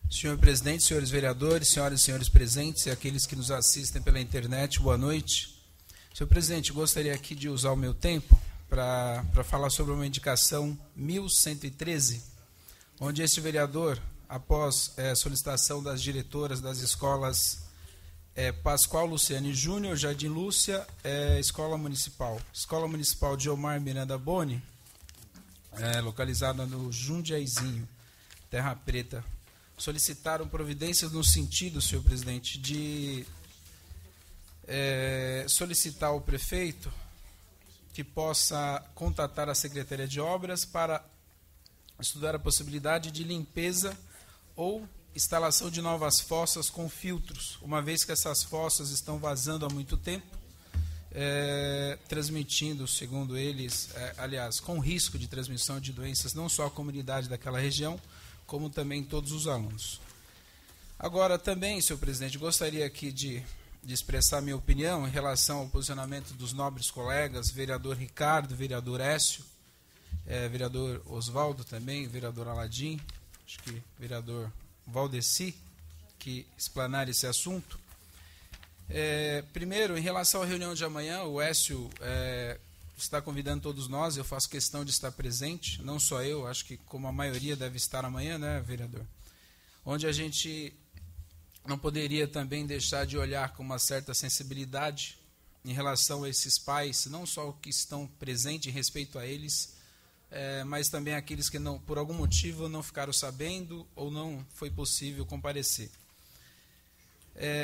Senhor presidente, senhores vereadores, senhoras e senhores presentes e aqueles que nos assistem pela internet, boa noite. Senhor presidente, gostaria aqui de usar o meu tempo para falar sobre uma indicação 1113, onde este vereador, após solicitação das diretoras das escolas Pascoal Luciane Júnior, Jardim Lúcia, Escola Municipal de Omar Miranda Boni, localizada no Jundiaizinho, Terra Preta, solicitaram providências no sentido, senhor presidente, de solicitar ao prefeito que possa contatar a Secretaria de Obras para estudar a possibilidade de limpeza ou instalação de novas fossas com filtros, uma vez que essas fossas estão vazando há muito tempo, transmitindo, segundo eles, aliás, com risco de transmissão de doenças, não só à comunidade daquela região, como também todos os alunos. Agora, também, senhor presidente, gostaria aqui de expressar minha opinião em relação ao posicionamento dos nobres colegas, vereador Ricardo, vereador Écio, vereador Oswaldo também, vereador Aladim, acho que vereador Valdeci, que explanar esse assunto. Primeiro, em relação à reunião de amanhã, o Écio está convidando todos nós, eu faço questão de estar presente, não só eu, acho que como a maioria deve estar amanhã, né, vereador? Onde a gente não poderia também deixar de olhar com uma certa sensibilidade em relação a esses pais, não só que estão presentes em respeito a eles, mas também aqueles que não, por algum motivo não ficaram sabendo ou não foi possível comparecer.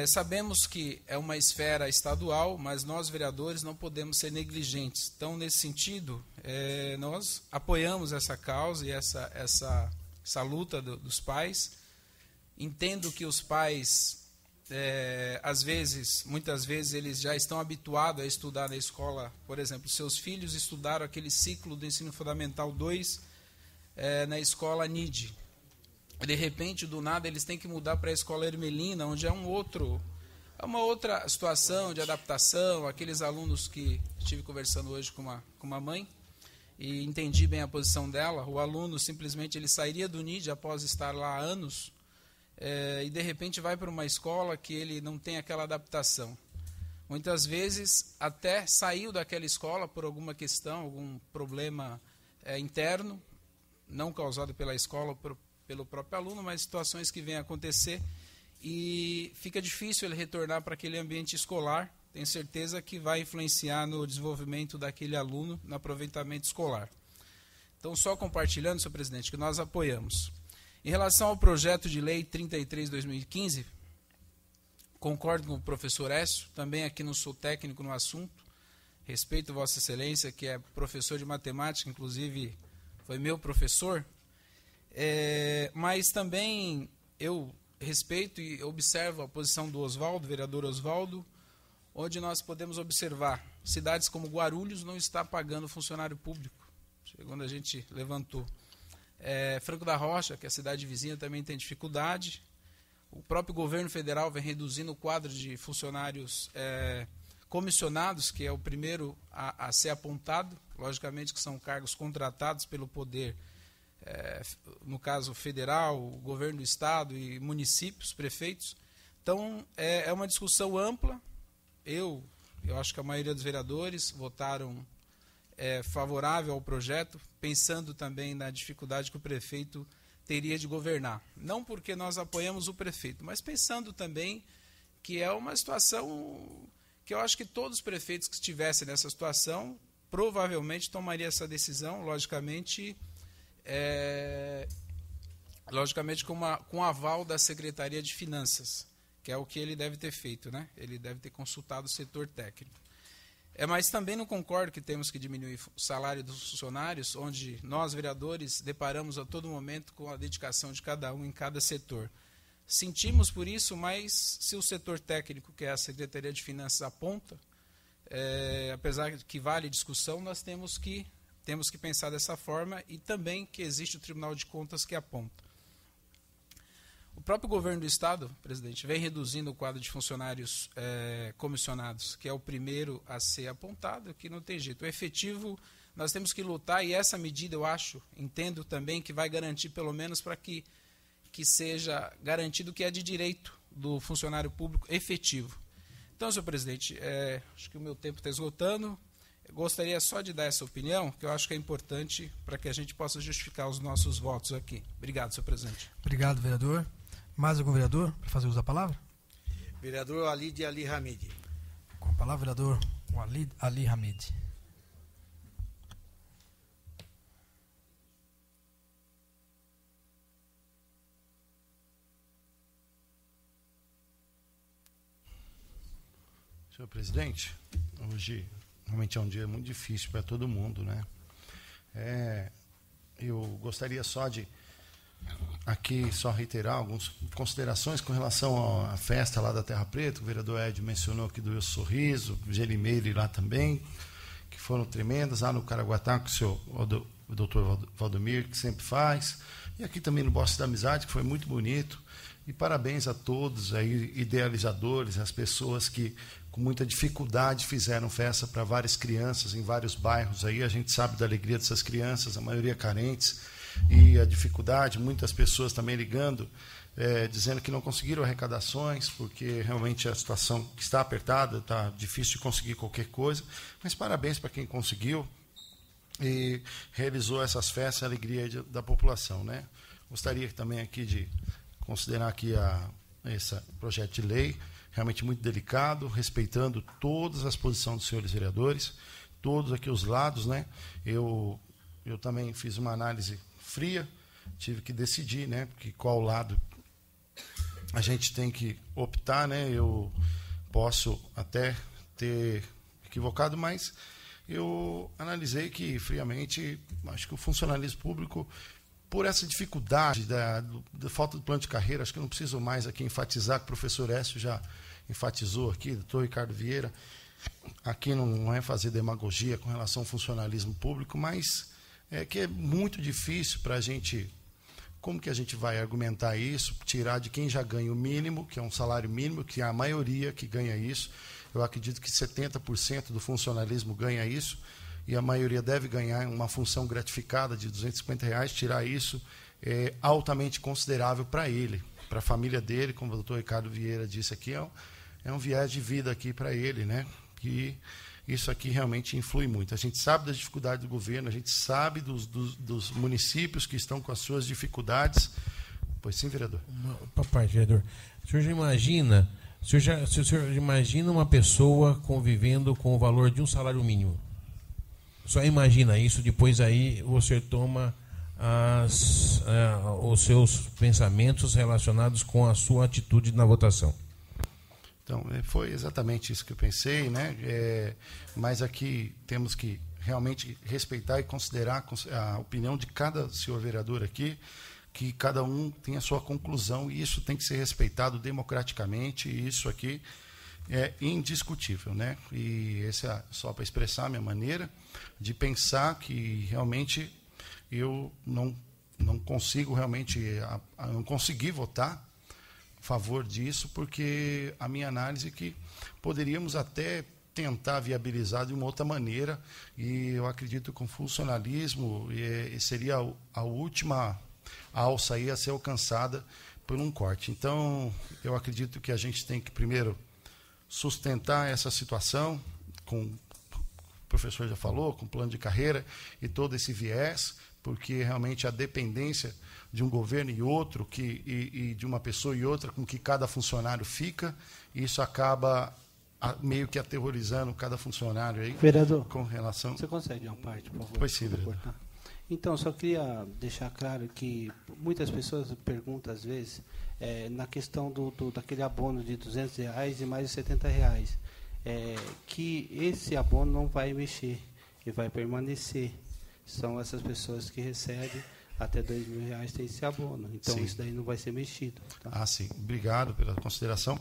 Sabemos que é uma esfera estadual, mas nós, vereadores, não podemos ser negligentes. Então, nesse sentido, nós apoiamos essa causa e essa luta dos pais. Entendo que os pais, muitas vezes, eles já estão habituados a estudar na escola. Por exemplo, seus filhos estudaram aquele ciclo do ensino fundamental 2 na escola NID. de repente, do nada, eles têm que mudar para a escola Ermelina, onde é uma outra situação de adaptação. Aqueles alunos que estive conversando hoje com uma mãe, e entendi bem a posição dela, o aluno simplesmente ele sairia do NID após estar lá há anos, e de repente vai para uma escola que ele não tem aquela adaptação. Muitas vezes até saiu daquela escola por alguma questão, algum problema interno, não causado pela escola ou pelo próprio aluno, mas situações que vêm a acontecer, e fica difícil ele retornar para aquele ambiente escolar. Tenho certeza que vai influenciar no desenvolvimento daquele aluno, no aproveitamento escolar. Então, só compartilhando, senhor presidente, que nós apoiamos. Em relação ao projeto de lei 33/2015, concordo com o professor Écio, também aqui não sou técnico no assunto, respeito Vossa Excelência, que é professor de matemática, inclusive foi meu professor, mas também eu respeito e observo a posição do Oswaldo, vereador Oswaldo, onde nós podemos observar cidades como Guarulhos não está pagando funcionário público, segundo a gente levantou. Franco da Rocha, que é a cidade vizinha, também tem dificuldade. O próprio governo federal vem reduzindo o quadro de funcionários comissionados, que é o primeiro a ser apontado, logicamente que são cargos contratados pelo poder, no caso federal, o governo do estado e municípios, prefeitos. Então, é uma discussão ampla. Eu acho que a maioria dos vereadores votaram favorável ao projeto, pensando também na dificuldade que o prefeito teria de governar. Não porque nós apoiamos o prefeito, mas pensando também que é uma situação que eu acho que todos os prefeitos que estivessem nessa situação provavelmente tomariam essa decisão, logicamente com o aval da Secretaria de Finanças, que é o que ele deve ter feito, né? Ele deve ter consultado o setor técnico. Mas também não concordo que temos que diminuir o salário dos funcionários, onde nós, vereadores, deparamos a todo momento com a dedicação de cada um em cada setor. Sentimos por isso, mas se o setor técnico, que é a Secretaria de Finanças, aponta, apesar de que vale discussão, nós temos que pensar dessa forma, e também que existe o Tribunal de Contas que aponta. O próprio governo do estado, presidente, vem reduzindo o quadro de funcionários comissionados, que é o primeiro a ser apontado, que não tem jeito. O efetivo, nós temos que lutar, e essa medida, entendo também que vai garantir, pelo menos para que seja garantido que é de direito do funcionário público efetivo. Então, senhor presidente, acho que o meu tempo está esgotando. Eu gostaria só de dar essa opinião, que eu acho que é importante para que a gente possa justificar os nossos votos aqui. Obrigado, senhor presidente. Obrigado, vereador. Mais algum vereador para fazer uso da palavra? Vereador Walid Ali Hamid. Com a palavra, vereador Walid Ali Hamid. Senhor presidente, hoje realmente é um dia muito difícil para todo mundo, né? Eu gostaria só de aqui só reiterar algumas considerações com relação à festa lá da Terra Preta. O vereador Ed mencionou aqui do Sorriso, o Gelimeire lá também, que foram tremendas, lá no Caraguatá, com o doutor Valdomir, que sempre faz, e aqui também no Bosque da Amizade, que foi muito bonito. E parabéns a todos aí, idealizadores, as pessoas que com muita dificuldade fizeram festa para várias crianças em vários bairros aí. A gente sabe da alegria dessas crianças, a maioria carentes, e a dificuldade, muitas pessoas também ligando, dizendo que não conseguiram arrecadações, porque realmente a situação está apertada, está difícil de conseguir qualquer coisa, mas parabéns para quem conseguiu e realizou essas festas, a alegria da população, né? Gostaria também aqui de considerar aqui esse projeto de lei, realmente muito delicado, respeitando todas as posições dos senhores vereadores, todos aqui os lados, né? Eu também fiz uma análise fria, tive que decidir, né, qual lado a gente tem que optar, né? Eu posso até ter equivocado, mas eu analisei que, friamente, acho que o funcionalismo público, por essa dificuldade da falta de plano de carreira, acho que eu não preciso mais aqui enfatizar, que o professor Écio já enfatizou aqui, o doutor Ricardo Vieira, aqui não é fazer demagogia com relação ao funcionalismo público, mas que é muito difícil para a gente como que a gente vai argumentar isso, tirar de quem já ganha o mínimo, que é um salário mínimo, que é a maioria que ganha isso. Eu acredito que 70% do funcionalismo ganha isso, e a maioria deve ganhar uma função gratificada de R$250, tirar isso é altamente considerável para ele, para a família dele, como o doutor Ricardo Vieira disse aqui, é um viés de vida aqui para ele, né? Que isso aqui realmente influi muito. A gente sabe das dificuldades do governo, a gente sabe dos municípios que estão com as suas dificuldades. Pois sim, vereador. Uma parte, vereador. O senhor imagina uma pessoa convivendo com o valor de um salário mínimo? Só imagina isso, depois aí você toma os seus pensamentos relacionados com a sua atitude na votação. Então, foi exatamente isso que eu pensei, né? Mas aqui temos que realmente respeitar e considerar a opinião de cada senhor vereador aqui, que cada um tem a sua conclusão, e isso tem que ser respeitado democraticamente, e isso aqui é indiscutível, né? E esse é só para expressar a minha maneira de pensar, que realmente eu não consigo realmente, não consegui votar a favor disso, porque a minha análise é que poderíamos até tentar viabilizar de uma outra maneira, e eu acredito que com funcionalismo seria a última alça aí a ser alcançada por um corte. Então, eu acredito que a gente tem que primeiro sustentar essa situação, com o professor já falou, com plano de carreira e todo esse viés, porque realmente a dependência de um governo e outro, e de uma pessoa e outra, com que cada funcionário fica, isso acaba meio que aterrorizando cada funcionário aí. Vereador, com relação... você consegue uma parte, por favor? Pois sim, vereador. Então, só queria deixar claro que muitas pessoas perguntam, às vezes, na questão daquele abono de R$200 e mais de R$70, que esse abono não vai mexer e vai permanecer. São essas pessoas que recebem até R$2.000 tem esse abono. Então, sim, isso daí não vai ser mexido. Tá? Ah, sim. Obrigado pela consideração.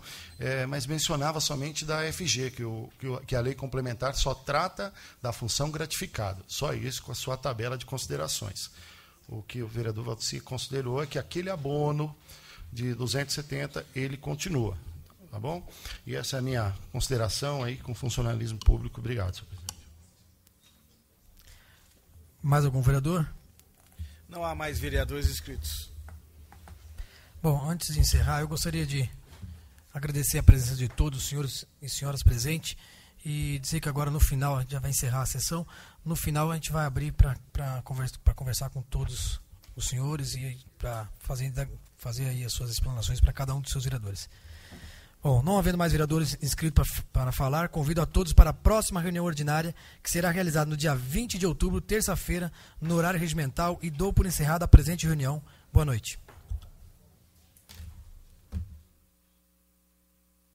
Mas mencionava somente da FG, que a lei complementar só trata da função gratificada. Só isso, com a sua tabela de considerações. O que o vereador Valdeci considerou é que aquele abono de 270, ele continua. Tá bom? E essa é a minha consideração aí com o funcionalismo público. Obrigado, senhor presidente. Mais algum vereador? Não há mais vereadores inscritos. Bom, antes de encerrar, eu gostaria de agradecer a presença de todos os senhores e senhoras presentes e dizer que agora no final, a gente já vai encerrar a sessão, no final a gente vai abrir para conversar com todos os senhores e para fazer aí as suas explanações para cada um dos seus vereadores. Bom, não havendo mais vereadores inscritos para falar, convido a todos para a próxima reunião ordinária, que será realizada no dia 20 de outubro, terça-feira, no horário regimental, e dou por encerrada a presente reunião. Boa noite.